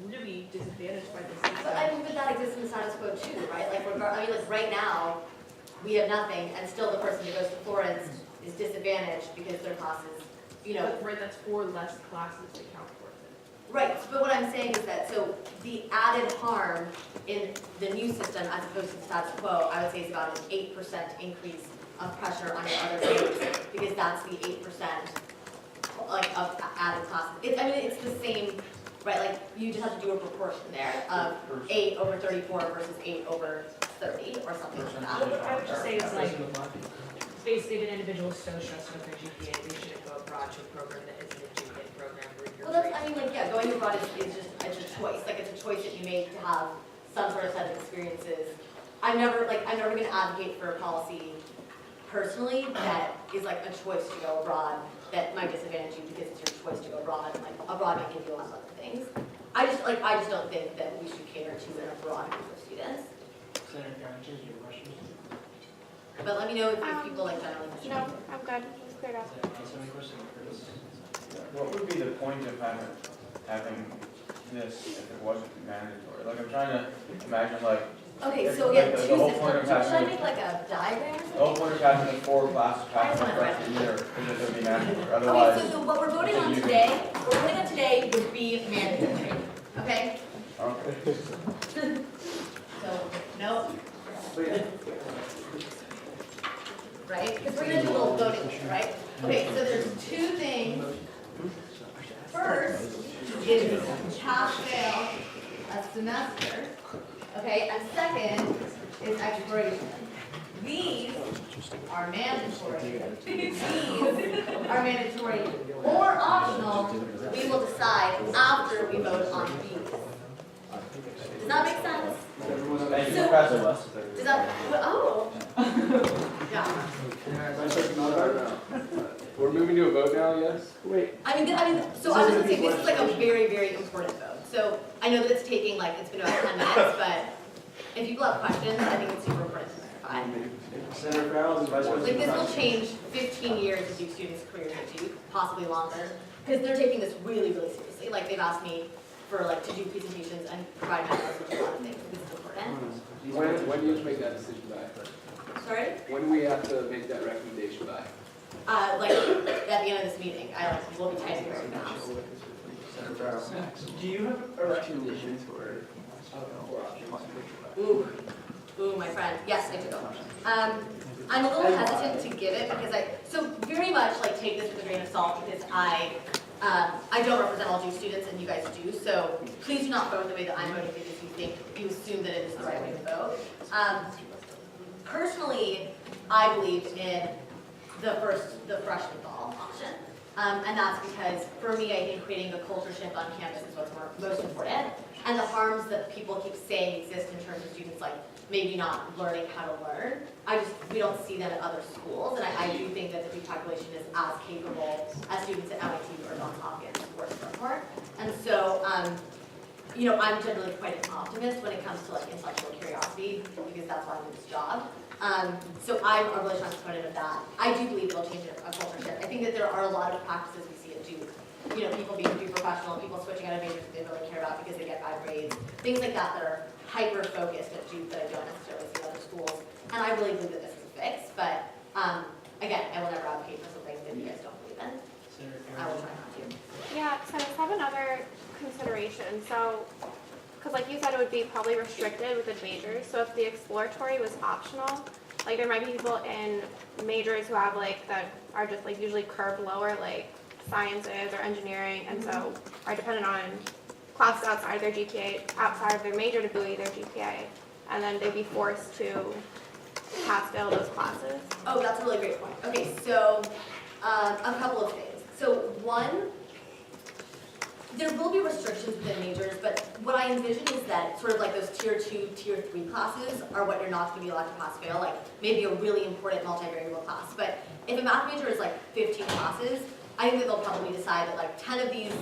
really disadvantaged by this system? But I mean, but that exists in the status quo too, right? Like, I mean, like right now, we have nothing, and still the person who goes to Florence is disadvantaged because their classes, you know. Right, that's 4 less classes to count towards it. Right, but what I'm saying is that, so the added harm in the new system as opposed to the status quo, I would say is about an 8% increase of pressure on your other grades, because that's the 8% like of added classes. I mean, it's the same, right? Like you just have to do a proportion there of 8 over 34 versus 8 over 30 or something like that. I would just say it's like, basically if an individual is so stressed with their GPA, they shouldn't go abroad to a program that isn't a GPA program where you're. Well, that's, I mean, like, yeah, going abroad is just, it's a choice. Like, it's a choice that you make to have some sort of set of experiences. I'm never gonna advocate for a policy personally that is like a choice to go abroad that might disadvantage you because it's your choice to go abroad, and like abroad might give you a lot of other things. I just don't think that we should cater to an abroad group of students. Senator Carrington, your question? But let me know if people like generally. No, I'm good, it's cleared up. So any questions, Chris? What would be the point of having this if it wasn't mandatory? Like, I'm trying to imagine, like. Okay, so yeah, like, two the whole systems. point of Should I having, make like a diagram or the whole something? point of having the 4 classes passed my freshman year is that they'd be mandatory, otherwise. Okay, so what we're voting on today would be mandatory, okay? Okay. So, no. Right, because we're gonna do a little voting here, right? Okay, so there's 2 things. First is pass-fail a semester, okay, and second is exploration. These are mandatory. These are mandatory or optional. We will decide after we vote on these. Does that make sense? Thank you, So- Professor. Does that, oh. Yeah. We're moving to a vote now, yes? Wait. I mean, so I was gonna say, this is like a very, very important vote. So I know that it's taking like, it's been about 10 minutes, but if people have questions, I think it's super important to clarify. Senator Farrell and Vice President. Like this will change 15 years of Duke students' careers at Duke, possibly longer, because they're taking this really, really seriously. Like they've asked me for like to do presentations and provide memos with a lot of things, because it's important. When do you have to make that decision by? Sorry? When do we have to make that recommendation by? Like at the end of this meeting, will be typing very fast. Senator Farrell. Do you have a recommendation for options? Ooh, my friend. Yes, I do. I'm a little hesitant to give it because so very much like take this with a grain of salt because I don't represent all Duke students and you guys do, so please do not vote the way that I'm voting because you assume that it is the right way to vote. Personally, I believe in the freshman fall option. And that's because, for me, I think creating a culture shift on campus is what's most important. And the harms that people keep saying exist in terms of students like maybe not learning how to learn, we don't see them at other schools. And I do think that the Duke population is as capable as students at MIT or Johns Hopkins or Stanford. And so, I'm generally quite an optimist when it comes to like intellectual curiosity because that's why I'm in this job. So I'm a really strong proponent of that. I do believe it'll change a culture shift. I think that there are a lot of practices we see at Duke. People being too professional, people switching out of majors that they really care about because they get bad grades, things like that are hyper-focused at Duke that I don't necessarily see at other schools. And I really believe that this is a fix, but again, I will never advocate for something that you guys don't believe in. I will try not to. Yeah, so I just have another consideration. So, because like you said, it would be probably restricted within majors. So if the exploratory was optional, like there might be people in majors who have like that are just like usually curved lower, like sciences or engineering, and so are dependent on classes outside their GPA, outside of their major to buoy their GPA, and then they'd be forced to pass-fail those classes. Oh, that's a really great point. Okay, so a couple of things. So one, there will be restrictions within majors, but what I envision is that sort of like those tier 2, tier 3 classes are what you're not going to be allowed to pass-fail, like maybe a really important multivariable class. But if a math major is like 15 classes, I think that they'll probably decide that like 10 of these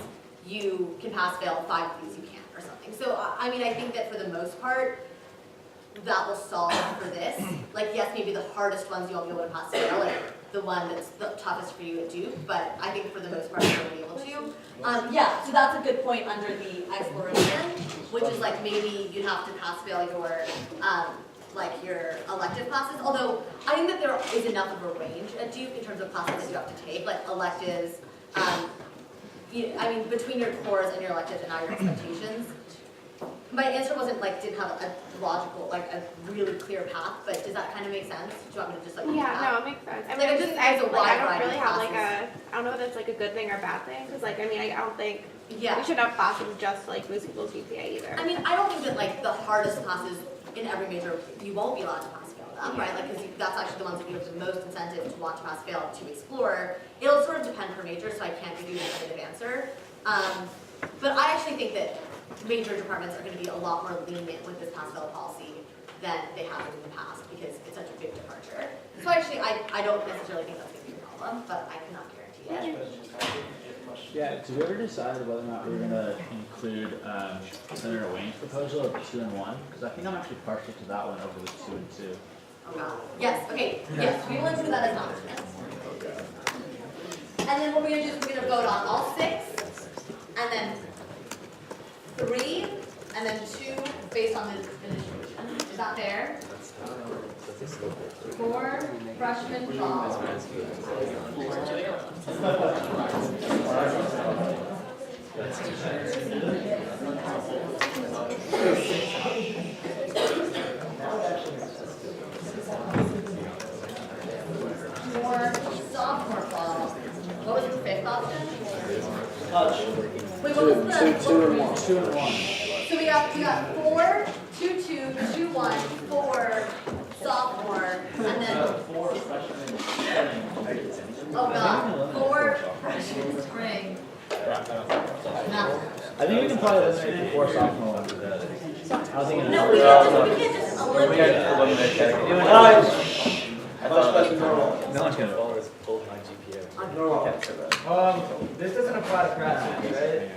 you can pass-fail, 5 of these you can't, or something. So I mean, I think that for the most part, that will solve for this. Like, yes, maybe the hardest ones you won't be able to pass-fail, like the one that's the toughest for you at Duke, but I think for the most part you'll be able to. Yeah, so that's a good point under the exploration, which is like maybe you'd have to pass-fail your your elective classes, although I think that there is enough of a range at Duke in terms of classes that you have to take, like electives, I mean, between your cores and your electives and now your expectations. My answer wasn't didn't have a logical, a really clear path, but does that kind of make sense? Do you want me to just Yeah, no, it makes sense. I mean, I don't really have I don't know if that's like a good thing or a bad thing, because I don't think we should have classes just boost people's GPA either. I mean, I don't think that the hardest classes in every major, you won't be allowed to pass-fail them, right? Because that's actually the ones that you have the most incentive to want to pass-fail to explore. It'll sort of depend per major, so I can't give you a definitive answer. But I actually think that major departments are going to be a lot more lenient with this pass-fail policy than they have in the past because it's such a big departure. So actually, I don't necessarily think that's going to be a problem, but I cannot guarantee it. Yeah, did we ever decide whether or not we were going to include Senator Wayne's proposal of 2 and 1? Because I think I'm actually partial to that one over the 2 and 2. Oh god. Yes, okay, yes, we will include that as an option. And then what we're going to do is we're going to vote on all 6, and then 3, and then 2 based on the administration. Is that fair? 4, freshman fall. For sophomore fall. What was the 5th option? Wait, what was the 2 and 1. 2 and 1. So we got 4, 2, 2, 2, 1, 4, sophomore, and then 4 freshman. oh god, 4 freshman spring. I think we can probably eliminate the 4 sophomore ones. I was thinking No, we can't just eliminate. No one's gonna. This doesn't apply to graduates, right?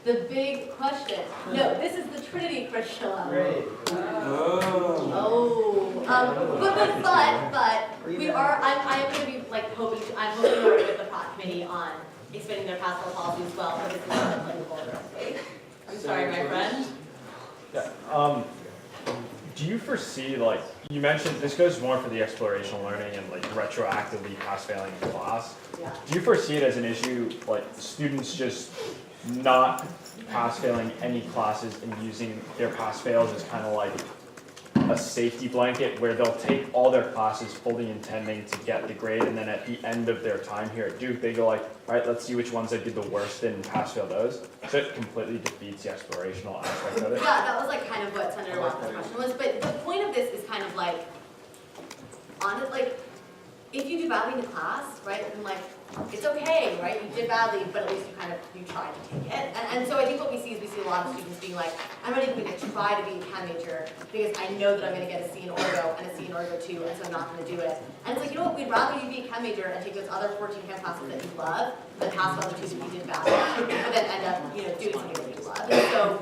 The big question. No, this is the Trinity curriculum. Great. But we are. I am going to be hoping. I'm hoping to work with the POT committee on expanding their pastoral policy as well. But this is not applicable directly. I'm sorry, my friend. Yeah. Do you foresee you mentioned this goes more for the explorational learning and retroactively pass-failing in class. Yeah. Do you foresee it as an issue students just not pass-failing any classes and using their pass-fails as kind of a safety blanket where they'll take all their classes fully intending to get the grade, and then at the end of their time here at Duke, they go like, all right, let's see which ones I did the worst in and pass fail those. So it completely defeats the explorational aspect of it. Yeah, that was like kind of what Senator Watson's question was, but the point of this is kind of like, if you do badly in the class, right, then like, it's okay, right, you did badly, but at least you tried to take it. And so I think what we see is we see a lot of students being like, I'm not even gonna try to be a chem major because I know that I'm gonna get a C in Orgo and a C in Orgo 2, and so I'm not gonna do it. And it's like, you know what, we'd rather you be a chem major and take those other 14 chem classes that you love than pass on the 2 that you did badly, but then end up, doing something that you love. And so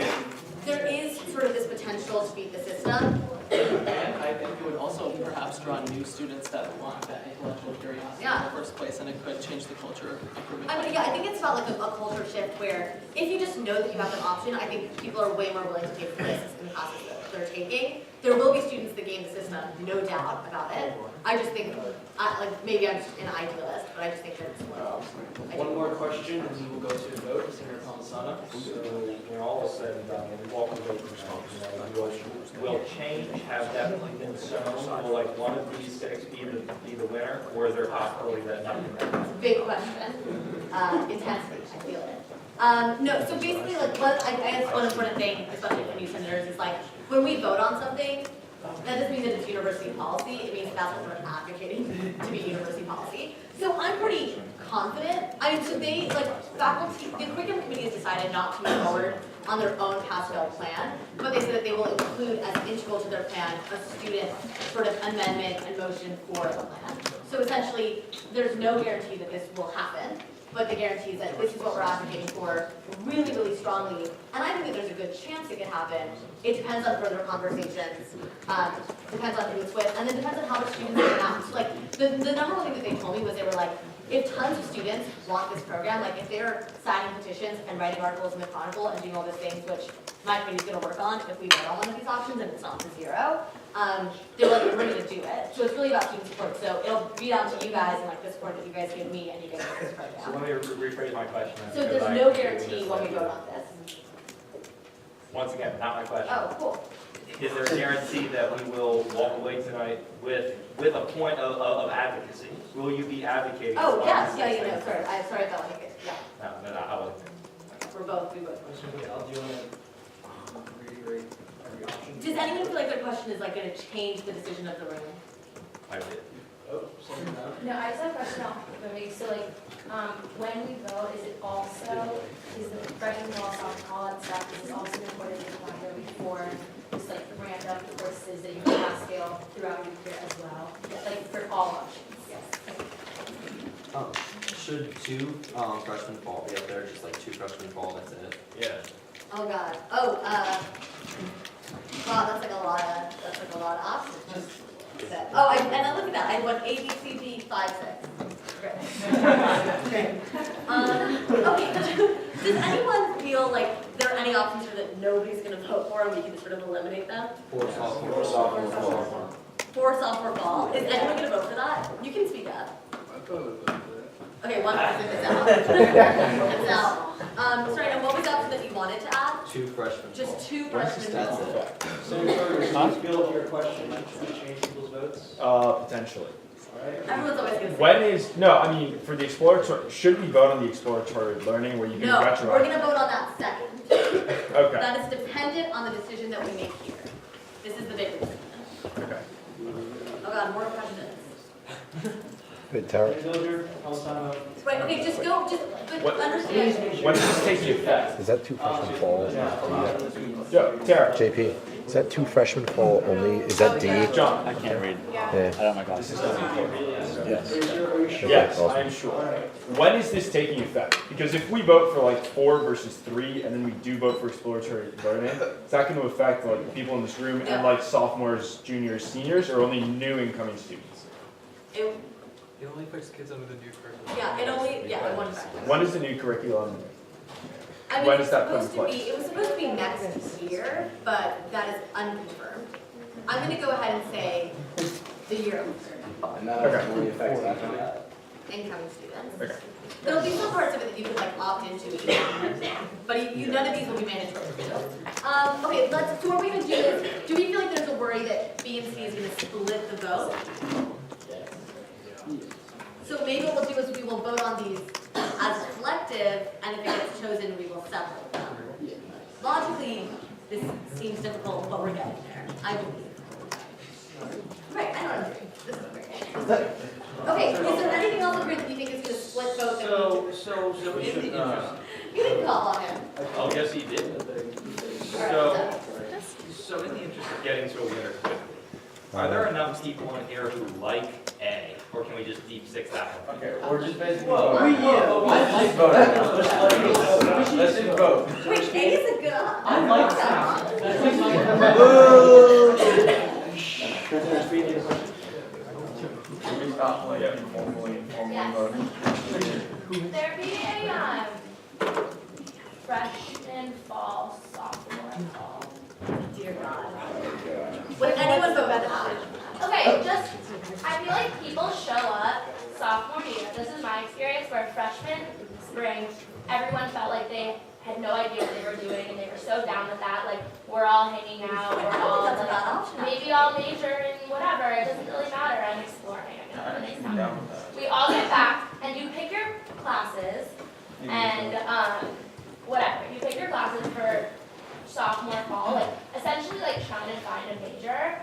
there is sort of this potential to beat the system. And I think it would also perhaps draw new students that want that intellectual curiosity in the first place, and it could change the culture improvement. I mean, yeah, I think it's about like a culture shift where if you just know that you have an option, I think people are way more willing to take risks in the classes that they're taking. There will be students that game the system, no doubt about it. I just think, maybe I'm just an idealist, but I just think that it's One more question, and we will go to a vote. Senator Palmisano. So when all is said and done, when we walk away from this, will change have definitely been sown? Will like one of these 6 be the winner, or is there a possibility that nothing happens? big question. Intensity, I feel it. No, so basically, like, I guess one important thing, especially for new senators, is like, when we vote on something, that doesn't mean that it's university policy, it means that's what we're advocating to be university policy. So I'm pretty confident. I mean, so they, like, faculty, the curriculum committee has decided not to move forward on their own pass-fail plan, but they said that they will include as integral to their plan a student sort of amendment and motion for the plan. So essentially, there's no guarantee that this will happen, but the guarantee is that this is what we're advocating for really, really strongly. And I think that there's a good chance it could happen. It depends on further conversations, depends on who it's with, and then depends on how much students get out. So like, the number one thing that they told me was they were like, if tons of students want this program, like if they're signing petitions and writing articles in the Chronicle and doing all those things, which my committee's gonna work on if we vote on one of these options and it's not to 0, they're like, we're ready to do it. So it's really about student support. So it'll be down to you guys and like the support that you guys give me and you guys give this program. So let me rephrase my question. So there's no guarantee when we vote on this. Once again, not my question. Oh, cool. Is there a guarantee that we will walk away tonight with a point of advocacy? Will you be advocating? Oh, for yes, these yeah, things? no, sorry, I thought like it, yeah. No, I wasn't. We're both, we both. Al, do you want to reiterate every option? Does anyone feel like their question is like gonna change the decision of the room? I did. Oh, Senator Brown. No, I just have a question for me. So like, when we vote, is it also, is the freshman ball, softball, all that stuff, is this also important in the library for just like random courses that you can pass fail throughout your year as well? Like for all options? Yes. Should 2 freshmen fall be up there? Just like 2 freshmen fall, that's it? Yeah. Oh, God. Oh, wow, that's like a lot of options. Oh, and I look at that, I had one A, B, C, D, 5, 6. Great. Okay, does anyone feel like there are any options here that nobody's gonna vote for and we can just sort of eliminate them? 4 sophomore. 4 sophomore fall. Is anyone gonna vote for that? You can speak up. Okay, one person is out. It's out. Sorry, and what was the option that you wanted to add? 2 freshmen. Just 2 freshmen. That's it. Senator Carter, do you feel your question should change people's votes? Potentially. Everyone's always gonna say. When is, no, I mean, for the exploratory, should we vote on the exploratory learning where you can No, retroact? we're gonna vote on that second. Okay. That is dependent on the decision that we make here. This is the big decision. Okay. Oh God, more questions. Good, Tara. Wait, okay, just go, but understand. When does this take effect? Is that 2 freshmen fall? Yo, Tara. JP, is that 2 freshmen fall only? Is that D? John. I can't read. Yeah. Yeah. I don't know my glasses. Yes. Yes, Awesome. I am sure. When is this taking effect? Because if we vote for like 4 versus 3, and then we do vote for exploratory learning, is that going to affect like people in this room and like sophomores, juniors, seniors, or only new incoming students? It only affects kids under the new curriculum. Yeah, it only, yeah, one fact. When is the new curriculum? I mean, When it's is that put in supposed to be, place? it was supposed to be next year, but that is unconfirmed. I'm gonna go ahead and say the year after. And that only affects Incoming students. Okay. There'll be some parts of it that you could like opt into, but none of these will be mandatory. Okay, so what we're gonna do is, do we feel like there's a worry worry that B and C is gonna split the vote. So maybe what we'll do is we will vote on these as a collective, and if it gets chosen, we will separate them. Logically, this seems difficult, but we're getting there, I believe. Right, I don't agree. This is great. Okay, is there anything else up here that you think is gonna split vote? So in the interest, You didn't call on him. oh, yes, he did. So in the interest of getting to a winner quickly, are there enough people in here who like A, or can we just deep six that one? Okay, we're just basically Whoa, voting. Let's just vote. Let's just vote. Wait, A is a good option. I like that. Can we stop like informally voting? There be a, freshman, fall, sophomore, fall. Dear God. Would anyone vote for that? Okay, just, I feel like people show up sophomore year, this is my experience, where freshman, spring, everyone felt like they had no idea what they were doing, and they were so down with that, like, we're all hanging out, we're all, like, maybe I'll major in whatever, it doesn't really matter, I'm exploring, I know, the next time. We all get back, and you pick your classes, and, whatever, you pick your classes for sophomore, fall, like, essentially, like, trying to find a major,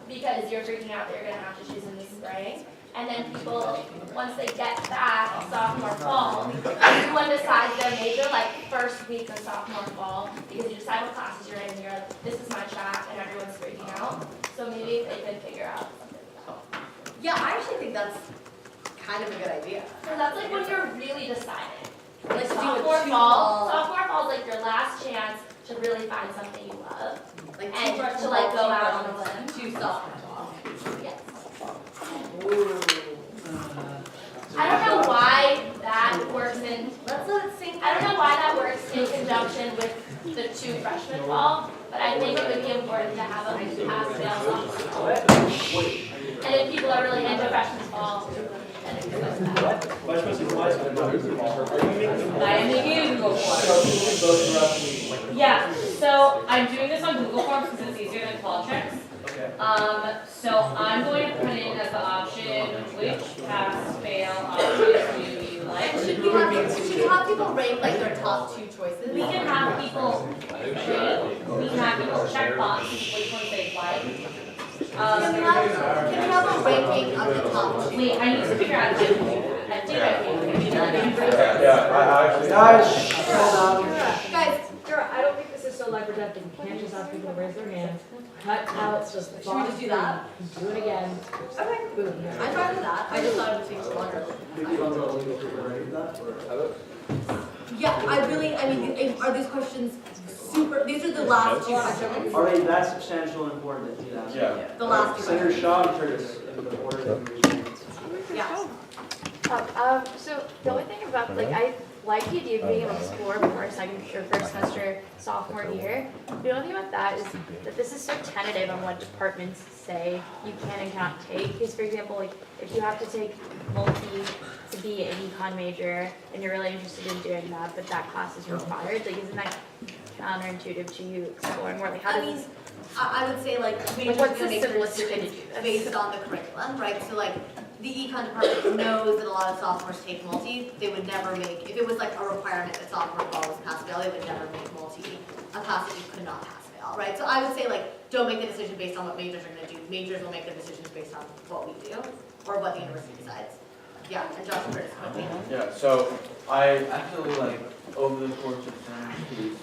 because you're freaking out that you're gonna have to choose in the spring. And then people, once they get back, sophomore, fall, everyone decides their major, like, first week of sophomore, fall, because you decide what classes you're in, and you're like, this is my track, and everyone's freaking out. So maybe if they could figure out something. Yeah, I actually think that's kind of a good idea. So that's like when you're really deciding. Like Do a sophomore, two-fall. sophomore, fall is like your last chance to really find something you love. Like And two to like go out on a limb. Two sophomore fall. Yes. I don't know why that works in, Let's let it sink. I don't know why that works in conjunction with the two freshman fall, but I think it would be important to have a pass-fail sophomore. And if people are really into freshman fall, then it goes that. I'm making it Google Forms. Yeah, so I'm doing this on Google Forms because it's easier than Qualtrics. So I'm going to put in as the option, which pass-fail option do you like? Should we have people rate like their top two choices? We can have people check boxes which ones they like. Can we have a ranking of the top two? Wait, I need to figure out how to do that. I think Guys, I don't think this is so like redundant. You can't just ask people to raise their hand. Cut out just the should we just do that? Do it again. Okay. Boom. I'm fine with that. I just thought it would take longer. Yeah, I mean, are these questions super, these are the last two questions? Are they that substantial and important that do that? Yeah. The last two Senator questions. Shaw and Curtis in the order that we read. Yeah. So the only thing about, like, I like the idea of being able to explore before second or first semester sophomore year. The only thing about that is that this is so tentative on what departments say you can and cannot take. Because, for example, like, if you have to take multi to be an econ major and you're really interested in doing that, but that class is required, like, isn't that counterintuitive to you exploring more? Like, how does this? I would say like majors what's gonna the make their simplest way to decisions do this? based on the curriculum, right? So like the econ department knows that a lot of sophomores take multi. They would never make, if it was like a requirement that sophomore fall was pass fail, they would never make multi a class that you could not pass fail, right? So I would say like don't make the decision based on what majors are gonna do. Majors will make their decisions based on what we do or what the university decides. Yeah, and Josh Curtis quickly. Yeah, so I actually like over the course of Senator's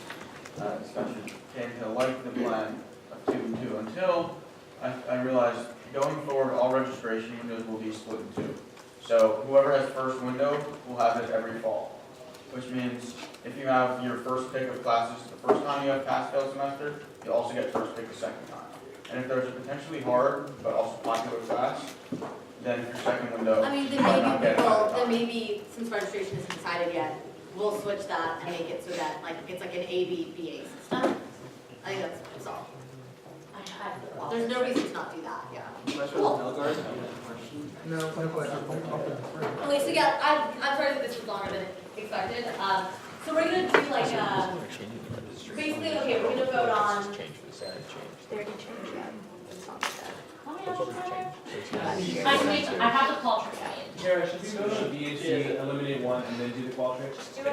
discussion came to like the plan of 2 and 2 until I realized going forward all registration windows will be split in 2. So whoever has first window will have it every fall, which means if you have your first pick of classes the first time you have pass-fail semester, you'll also get first pick the second time. And if there's a potentially hard but also popular class, then your second window. I mean, then maybe since registration isn't decided yet, we'll switch that and make it so that like it's like an A-B-B-A system. I think that's all. There's no reason to not do that, yeah. Cool. No, no question. Okay, so yeah, I'm sorry that this was longer than expected. So we're gonna do like basically, okay, we're gonna vote on. They already changed that. How many options are there? I have the call trick made. Kara, should we go to DSG, eliminate one, and then do the qualification? Do it,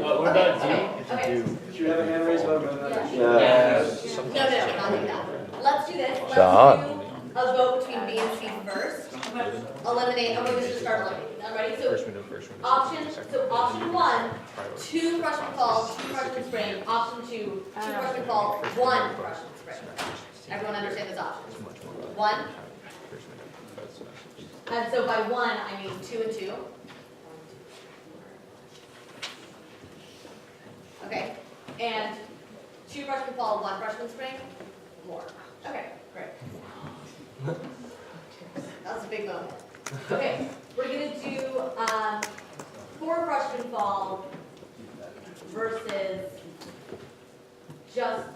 What about D? Okay. Should we have a hand raised about whether or not? No, not like that. Let's do this. Let's John. do a vote between B and C first. Eliminate, okay, let's just start eliminating. All right, so option 1, 2 freshman fall, 2 freshman spring. Option 2, 2 freshman fall, 1 freshman spring. Everyone understand those options? 1. And so by 1, I mean 2 and 2. Okay, and 2 freshman fall, 1 freshman spring, more. Okay, great. That was a big moment. Okay, we're gonna do 4 freshman fall versus just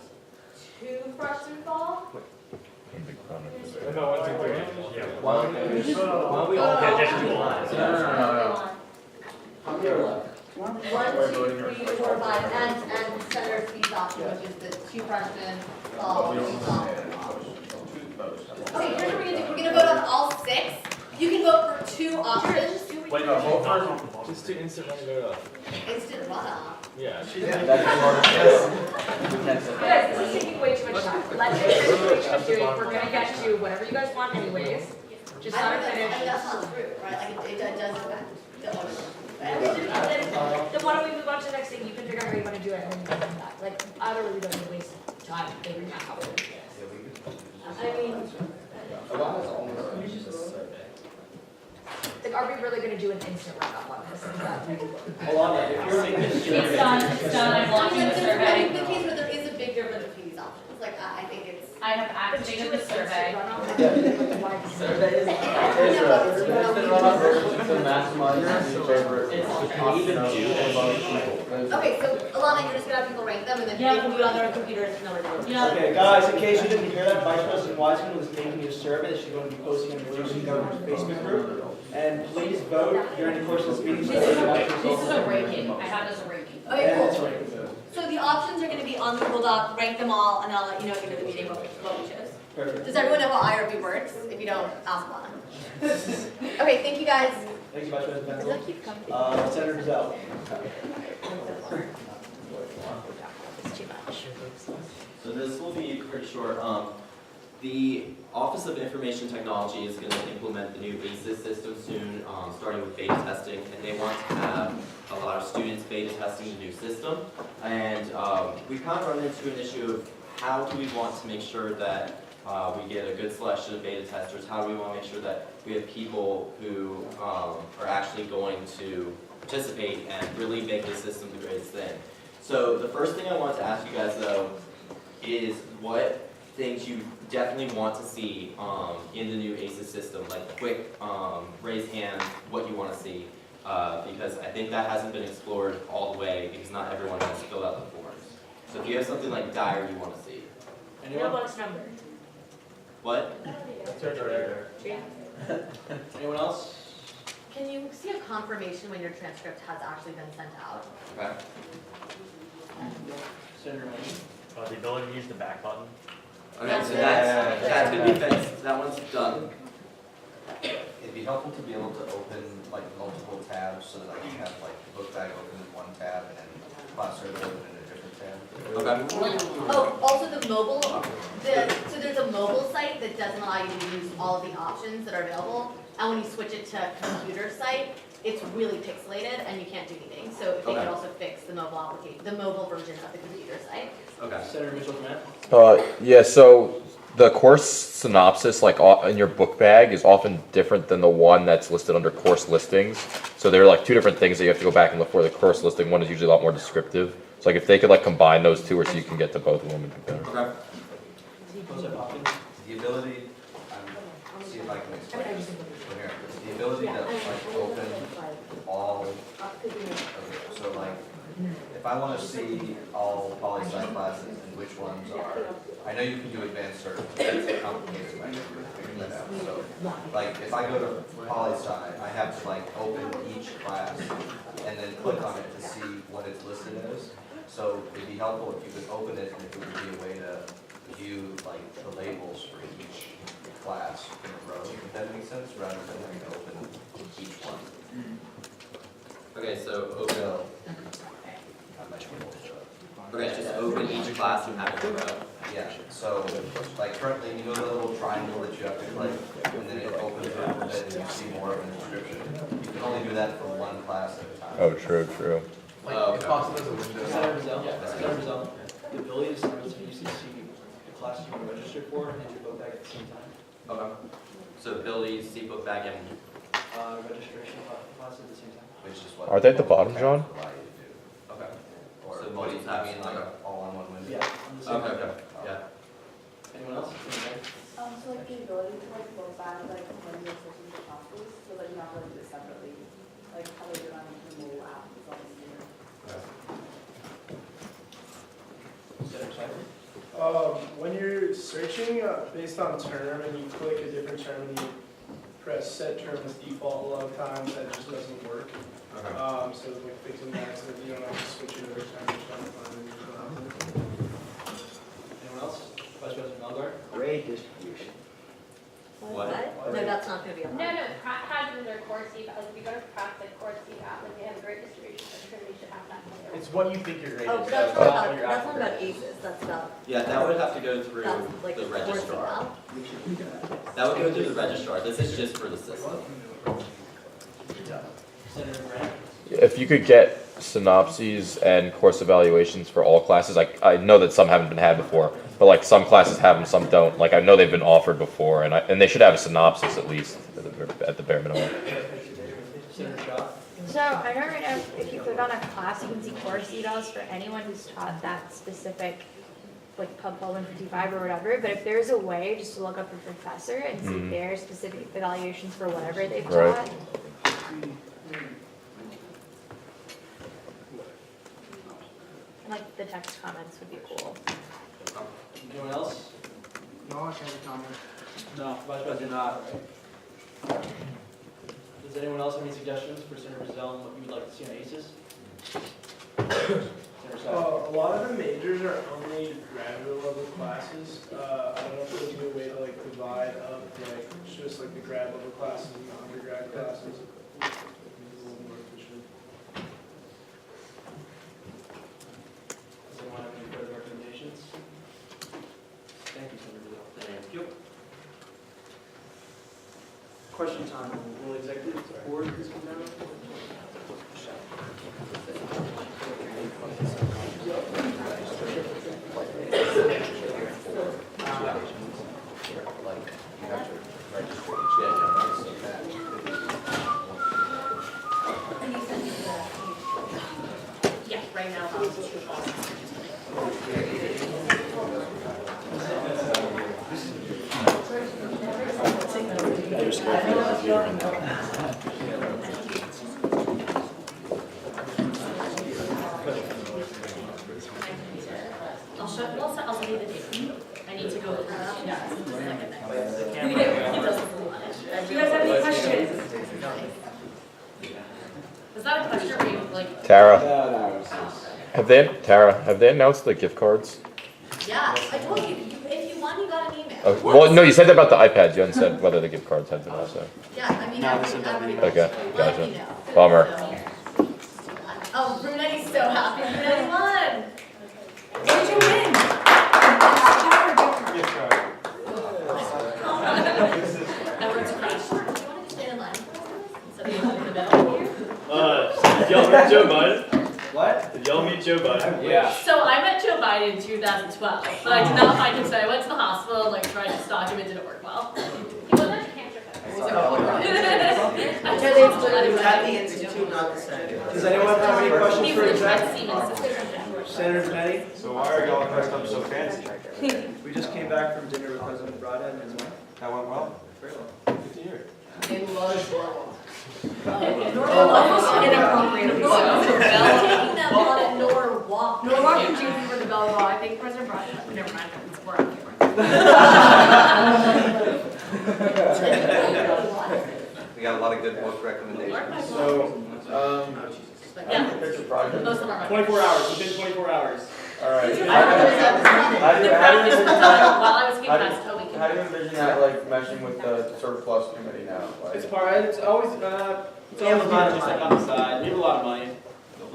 2 freshman fall. No, 1, 2, 3. Yeah. Why don't we all Yeah, just do all. How many are left? 1, 2, 3, 4, 5, and Senator Speed's option, which is the 2 freshmen fall, 2 sophomore fall. Okay, here's what we're gonna do. We're gonna vote on all 6. You can vote for 2 options. Wait, no, vote for Just do instant run and go Instant runoff. Yeah. Guys, this is taking way too much time. Let's finish what we're doing. We're gonna get to whatever you guys want anyways. Just let her finish. That's not true, right? Like, it does affect the order. Then why don't we move on to the next thing? You can figure out how you wanna do it and then you can come back. Like, either way, we don't need to waste time figuring out how to do this. I mean, like, are we really gonna do an instant runoff on this? Is that maybe what? Alana, if you're making this It's done, I'm launching the survey. The case where there is a big difference between these options. Like, I think it's. I have activated the survey. Survey is instant runoff versus to maximize your favorite. Okay, so Alana, you're just gonna have people rank them and then they can do it on their computers and know where to go. Yeah. Okay, guys, in case you didn't hear that, Vice President Wiseman was making you a survey that she's going to be posting on the Emergency Government Facebook group. And please vote during the course of this meeting. This is a ranking. I have this a ranking. Okay, cool. So the options are gonna be on the Google Doc, rank them all, and then I'll let you know at the end of the meeting what we chose. Perfect. Does everyone know how IRB works? If you don't, ask Alana. Okay, thank you guys. Thank you, Vice President Does that keep coming? Benzel. Senator Gazelle. It's too much. So this will be pretty short. The Office of Information Technology is going to implement the new ACES system soon, starting with beta testing, and they want to have a lot of students beta testing the new system. And we kind of run into an issue of how do we want to make sure that we get a good selection of beta testers? How do we want to make sure that we have people who are actually going to participate and really make this system the greatest thing? So the first thing I want to ask you guys though is what things you definitely want to see in the new ACES system, like quick raise hand what you want to see, because I think that hasn't been explored all the way because not everyone has filled out the forms. So if you have something like dire you want to see. Mailbox number. What? Anyone else? Can you see a confirmation when your transcript has actually been sent out? Okay. Senator Manning. The ability to use the back button. Okay, so that's gonna be fixed. That one's done. It'd be helpful to be able to open like multiple tabs so that I can have like book bag open in one tab and then class survey open in a different tab. Okay. Oh, also the mobile, so there's a mobile site that doesn't allow you to use all of the options that are available. And when you switch it to computer site, it's really pixelated and you can't do anything. So if they could also fix the mobile application, the mobile version of the computer site. Okay. Senator Mitchell-Grant. Yeah, so the course synopsis, like in your book bag, is often different than the one that's listed under course listings. So there are like two different things that you have to go back and look for. The course listing one is usually a lot more descriptive. So like if they could like combine those two, or so you can get to both of them, it'd be better. Okay. The ability, see if I can explain this. Here, the ability to like open all, so like, if I want to see all poli-sci classes and which ones are, I know you can do advanced search, but it's complicated, I can figure that out. So, like, if I go to poli-sci, I have to like open each class and then click on it to see what it's listed as. So it'd be helpful if you could open it and if it would be a way to view like So open. Okay, just open each class and have it go. Yeah, so like currently, you know the little triangle that you have to click, and then it opens up a bit and you see more of a description. You can only do that for one class at a time. Oh, true, true. Like, if possible, as a window. The ability to send you see the classes you want to register for and your book bag at the same time. Okay. So ability, see book bag, and Registration classes at the same time. Which is what. Are they at the bottom, John? okay. Or So what do you multi-tab, mean, like all on one window? Yeah. On the same Okay, time. okay, yeah. Anyone else? So like the ability to like look back like when you're switching to classes, so that you have to like do it separately, like how they do it on the mobile app is all easier. When you're searching based on term and you click a different term and you press set term as default, a lot of times that just doesn't work. So like fixing that so that you don't have to switch it every time you're trying to find a new class. Anyone else? Vice President Melgar? Grade distribution. What? No, that's not gonna be on. No, Pratt has in their course seat, like if you go to Pratt's like course seat app, like they have a great distribution, I'm sure we should have that. It's what you think your grade Oh, is. but that's not about ACES, that's about. Yeah, that would have to go through That's like the the course registrar. app. That would go through the registrar. This is just for the system. Senator Grant? If you could get synopses and course evaluations for all classes, I know that some haven't been had before, but like some classes have them, some don't. Like I know they've been offered before, and they should have a synopsis at least at the bare minimum. Senator Shaw? So I know right now, if you click on a class, you can see course details for anyone who's taught that specific, like Pub 155 or whatever. But if there's a way just to look up the professor and see their specific evaluations for whatever they've taught. And like the text comments would be cool. Anyone else? No, I can't comment. No, Vice President not. Does anyone else have any suggestions for Senator Brazil and what you would like to see on ACES? Senator Shaw? A lot of the majors are only graduate level classes. I don't know if there's a way to like divide up like just like the grad level classes and the undergrad classes. A little more efficient. Does anyone have any further recommendations? Thank you, Senator Brazil. Thank you. Question time. Will executive board please come down? Yeah, right now. I'll send you the data. I need to go through that. Yeah. Do you guys have any questions? Was that a question where you like? Tara, have they announced the gift cards? Yeah, I told you, if you won, you got an email. Oh, well, no, you said that about the iPads. You hadn't said whether the gift cards had been also. Yeah, I mean, everybody Okay, let me gotcha. know. Bummer. Oh, Brunetti's so happy, Brunetti won! What did you win? Gift card. Everyone's crashed. Do you want to stand in line? So they in the middle here. Did y'all meet Joe Biden? What? Did y'all meet Joe Biden? Yeah. So I met Joe Biden in 2012, but I did not find him, so I went to the hospital and like tried to stalk him, it didn't work well. He wasn't at cancer It's at the Institute, not the Senate. Does anyone have any questions He for was at exec? Siemens. Senator Benetti? So why are y'all dressed up so fancy? We just came back from dinner with President Brada and his wife. That went well? Very well. Good to hear. It was normal. Almost inappropriately so. Taking them on a Nor walk. Nor walking Judy for the bell ball. I think President Bryan, never mind, we're on camera. We got a lot of good book recommendations. So, Yeah. picture project. Most of our 24 hours, within 24 hours. All right. The practice was done while I was getting past Toby. How do you envision that like meshing with the surplus committee now? Like, It's always, we have a lot on the side, we have a lot of money.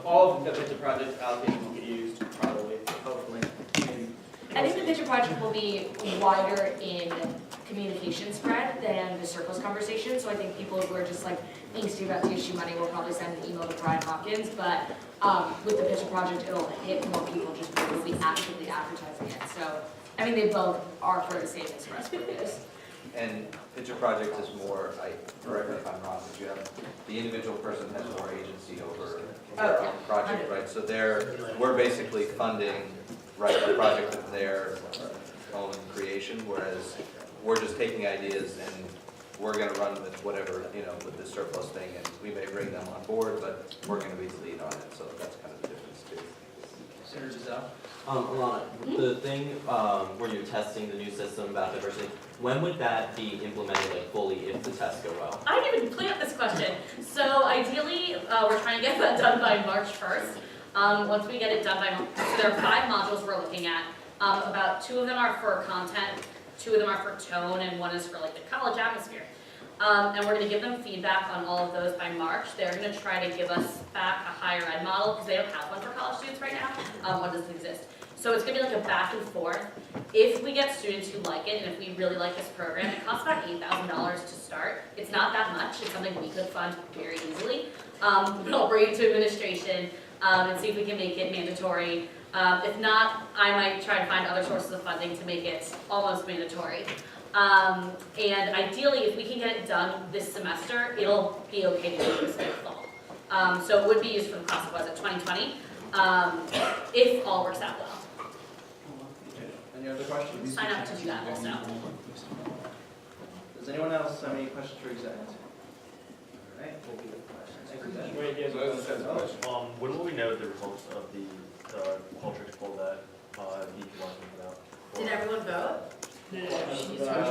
all of the picture project allocation will get used, probably, hopefully. I think the picture project will be wider in communication spread than the surplus conversation, so I think people who are just like angsty about DSG money will probably send an email to Brian Hopkins, but with the picture project, it'll hit more people just because we'll be actively advertising it, so, I mean, they both are for the same express purpose. And picture project is more, correct me if I'm wrong, but you have, the individual person has more agency over their own project, right? So we're basically funding, right, the project of their own creation, whereas we're just taking ideas and we're gonna run with whatever, with the surplus thing, and we may bring them on board, but we're gonna be the lead on it, so that's kind of the difference too. Senator Giselle? Alana, the thing where you're testing the new system about diversity, when would that be implemented like fully if the tests go well? I didn't even plan this question. So ideally, we're trying to get that done by March 1st. Once we get it done by, so there are 5 modules we're looking at. About 2 of them are for content, 2 of them are for tone, and 1 is for like the college atmosphere. And we're going to give them feedback on all of those by March. They're going to try to give us back a higher ed model because they don't have one for college students right now. One doesn't exist. So it's going to be like a back and forth. If we get students who like it, and if we really like this program, it costs about $8,000 to start. It's not that much. It's something we could fund very easily. But I'll bring it to administration and see if we can make it mandatory. If not, I might try to find other sources of funding to make it almost mandatory. And ideally, if we can get it done this semester, it'll be okay to do this in the fall. So it would be used for the class of, was it 2020, if all works out well. Any other questions? Sign up to do that also. Does anyone else have any questions for exec? All right, we'll be questions. Wait, yes, when will we know the results of the culture poll that DP wasn't about? Did everyone vote? Which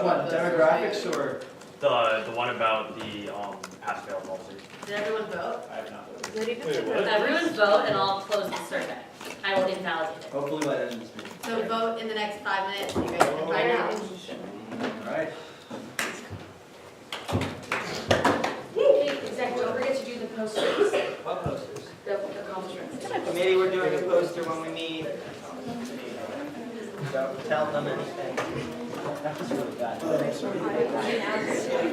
one, demographics or? The one about the pass-fail policy. Did everyone vote? I have not voted. Everyone vote and I'll close the survey. I will invalidate it. Hopefully by the end of this meeting. So vote in the next 5 minutes, you guys can find out. All right. Hey, exec, don't forget to do the posters. What posters? The conference. Committee, we're doing a poster when we meet. Don't tell them anything. That was really bad. Do you like to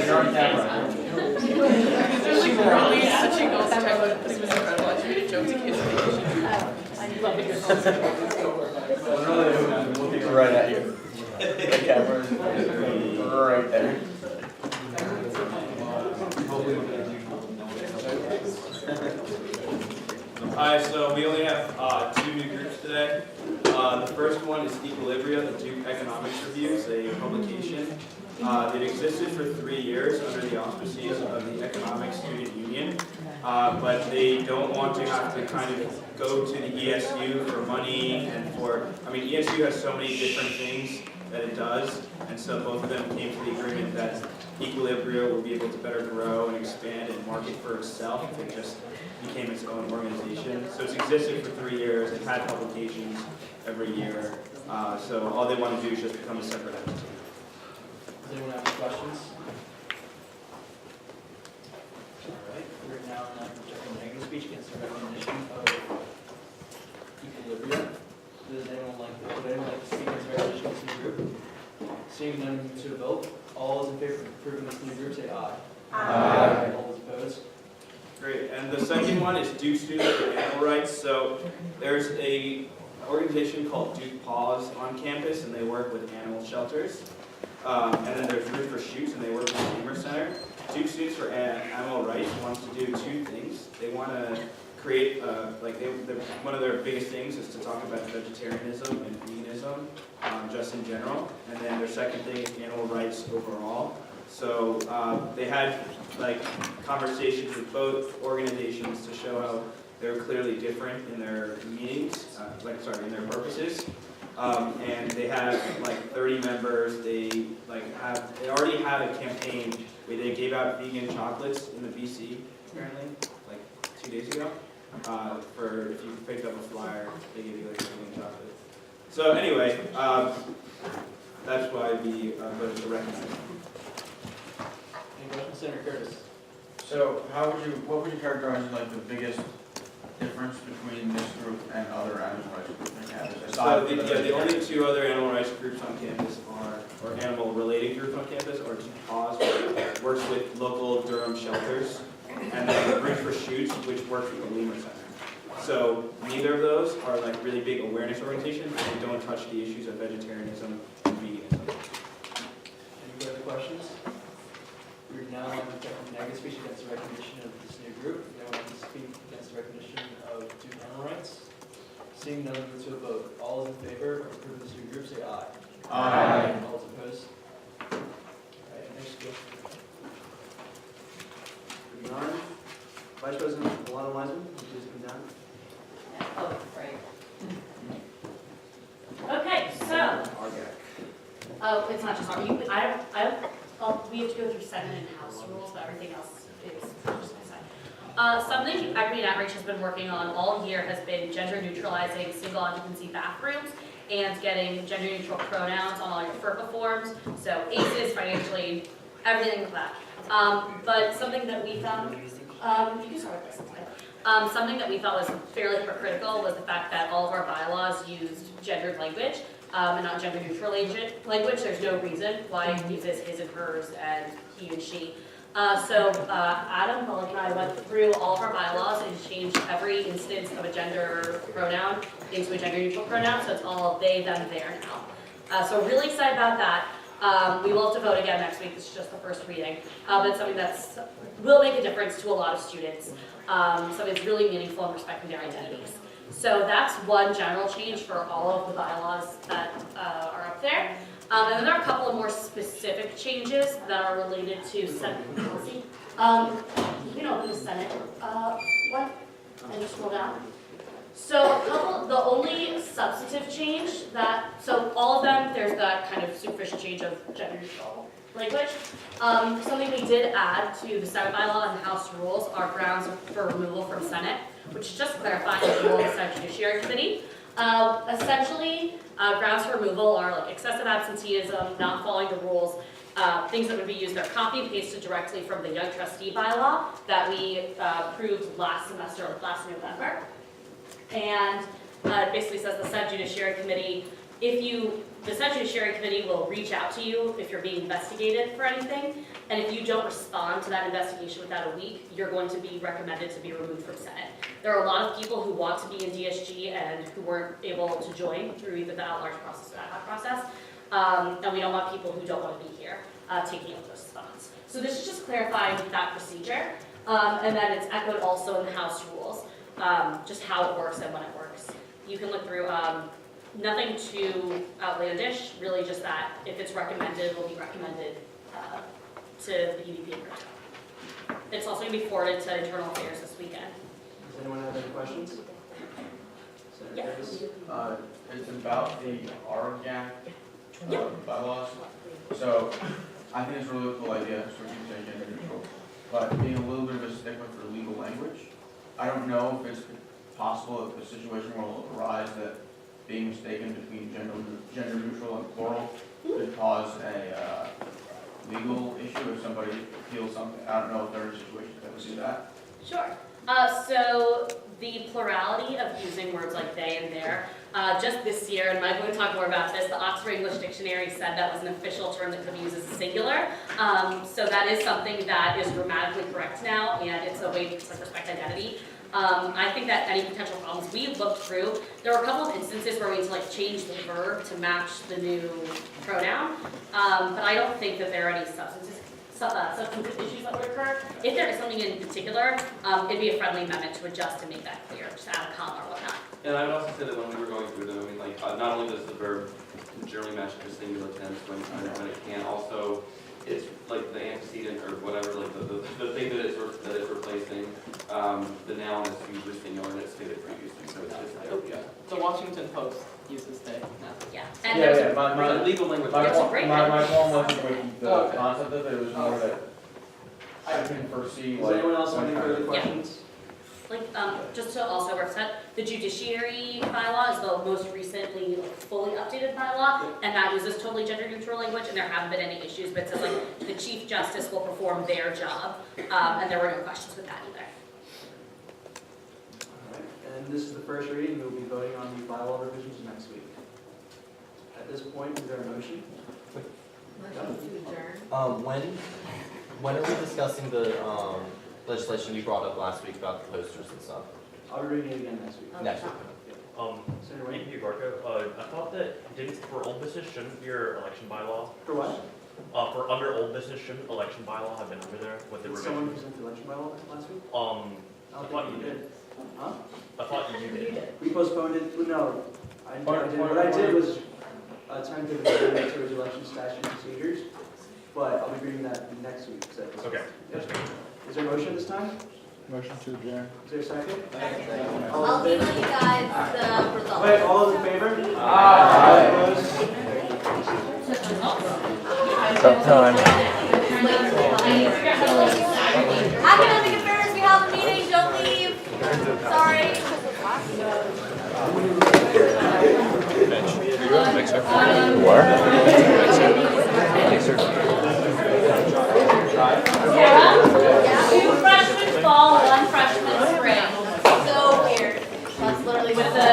You're on camera. She really actually goes to try to put him in the incredible. I made a joke to kids. Literally looking right at you. The camera is right there. Hi, so we only have 2 new groups today. The first one is Equilibria, the Duke Economics Review, is a publication. It existed for 3 years under the auspices of the Economic Student Union, but they don't want to have to kind of go to the ESU for money and for, ESU has so many different things that it does, and so both of them came to the agreement that Equilibria will be able to better grow and expand and market for itself if it just became its own organization. So it's existed for 3 years, it's had publications every year, so all they want to do is just become a separate entity. Does anyone have any questions? All right, we're now checking the negative speech against the recognition of Equilibria. Would anyone like to speak against the recognition of this new group? Seeing none, move to a vote. All those in favor of approving this new group, say aye. Aye. All those opposed? Great, and the second one is Duke Students for Animal Rights. So there's a organization called Duke Paws on campus, and they work with animal shelters. And then there's Root for Shoots, and they work with the Humor Center. Duke Students for Animal Rights wants to do 2 things. They want to create, one of their biggest things is to talk about vegetarianism and veganism, just in general. And then their second thing is animal rights overall. So they had conversations with both organizations to show how they're clearly different in their meetings, in their purposes. And they have 30 members. They already have a campaign They gave out vegan chocolates in the BC, apparently, like 2 days ago. For if you picked up a flyer, they gave you like a vegan chocolate. So anyway, that's why we voted to recommend. Any questions, Senator Curtis? So what would you characterize as like the biggest difference between this group and other animal rights groups on campus? So the only two other animal rights groups on campus or animal related groups on campus are Paws, which works with local Durham shelters, and then Bridge for Shoots, which works with the Lemur Center. So neither of those are like really big awareness organizations, and they don't touch the issues of vegetarianism and veganism. Any further questions? We're now on to negative speech against the recognition of this new group. No one to speak against the recognition of Duke animal rights. Seeing none, move to a vote. All those in favor of approving this new group, say aye. Aye. All those opposed? All right, next group. Moving on. Vice President Alana Wiseman, would you please come down? Oh, right. Okay, so. Oh, it's not just our, we have to go through Senate and House rules, but everything else is just my side. Something Equity and Outreach has been working on all year has been gender neutralizing single occupancy bathrooms and getting gender neutral pronouns on all your FERPA forms, so ACEs, financially, everything like that. But something that we found, you can start with this, it's fine. Something that we thought was fairly hypocritical was the fact that all of our bylaws used gendered language and not gender neutral language. There's no reason why it uses his and hers and he and she. So Adam, Mullen, and I went through all of our bylaws and changed every instance of a gender pronoun into a gender neutral pronoun, so it's all they, them, their now. So really excited about that. We will have to vote again next week. This is just the first reading, but it's something that will make a difference to a lot of students. So it's really meaningful in respecting their identities. So that's one general change for all of the bylaws that are up there. And then there are a couple of more specific changes that are related to Senate policy. You can open the Senate one and just scroll down. So the only substantive change so all of them, there's that kind of superficial change of gender neutral language. Something we did add to the Senate bylaw and the House rules are grounds for removal from Senate, which is just clarifying the role of the Senate Judiciary Committee. Essentially, grounds for removal are like excessive absenteeism, not following the rules, things that would be used, they're copy and pasted directly from the Young Trustee bylaw that we approved last semester, last November. And it basically says the Senate Judiciary Committee, the Senate Judiciary Committee will reach out to you if you're being investigated for anything, and if you don't respond to that investigation within a week, you're going to be recommended to be removed from Senate. There are a lot of people who want to be in DSG and who weren't able to join through either the at-large process or ad hoc process, and we don't want people who don't want to be here taking up those spots. So this is just clarifying that procedure, and then it's echoed also in the House rules, just how it works and when it works. You can look through. Nothing too outlandish, really just that if it's recommended, it will be recommended to the EVP and Group. It's also going to be forwarded to Internal Affairs this weekend. Does anyone have any questions? Yeah. It's about the RGAC bylaws. So I think it's a really cool idea, so we can say gender neutral, but being a little bit of a stickler for legal language. I don't know if it's possible if a situation will arise that being mistaken between gender neutral and plural could cause a legal issue if somebody feels something. I don't know if there are situations that would do that. Sure. So the plurality of using words like they and their, just this year, and Mike will talk more about this, the Oxford English Dictionary said that was an official term that could be used as a singular. So that is something that is grammatically correct now, and it's a way to respect identity. I think that any potential problems we looked through, there were a couple of instances where we had to change the verb to match the new pronoun, but I don't think that there are any substantive issues that would occur. If there is something in particular, it'd be a friendly amendment to adjust and make that clear, just add a comma or whatnot. And I would also say that when we were going through them, I mean, like, not only does the verb generally match the singular tense when it can, also it's like the antecedent or whatever, like the thing that it's replacing, the noun is usually singular and it's stated previously, so it's just like, yeah. The Washington Post uses they now. Yeah. And yeah, my legal language. My poem wasn't with the concept of it, it was more that I can foresee Does like. anyone else have any further Yeah. questions? Like, just to also represent, the judiciary bylaw is the most recently like, fully updated bylaw, and that uses totally gender neutral language, and there haven't been any issues, but it says like, the chief justice will perform their job, and there were no questions with that either. Alright, and this is the first reading, we'll be voting on the bylaw revisions next week. At this point, is there a motion? Motion to adjourn. When are we discussing the, legislation you brought up last week about the posters and stuff? I'll be reading it again next week. Next week. Senator Wayne? Thank you, Garco. I thought that, didn't, for old business, shouldn't your election bylaw, For what? for under old business, shouldn't election bylaw have been under there with the Did someone revision? present the election bylaw last week? I I don't thought think you did. Huh? I thought you did. We postponed it, no, I did, what I did was tentatively amend it towards election statute procedures, but I'll be reading that next week. So Okay. Is there a motion this time? Motion to adjourn. Is there a second? I'll email you guys the results. Wait, all those in favor? Aye. Opposed? Time. Academic affairs, we have a meeting, don't leave. Sorry. Sarah? 2 freshmen fall, 1 freshman spring. So weird. That's literally With the,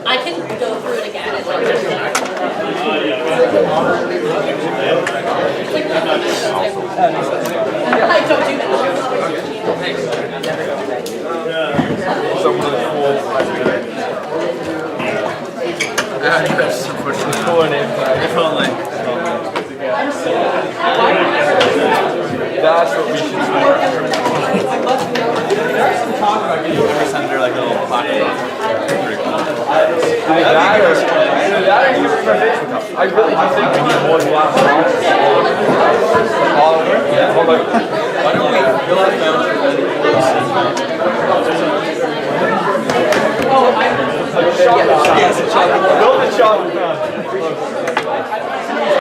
I can go through it again. It's I don't do that. Someone is That's what we should do. There's some talk about getting every senator like a little plaque. I really do think we need more glass boxes. Hold on. Why don't we fill out Build the shop.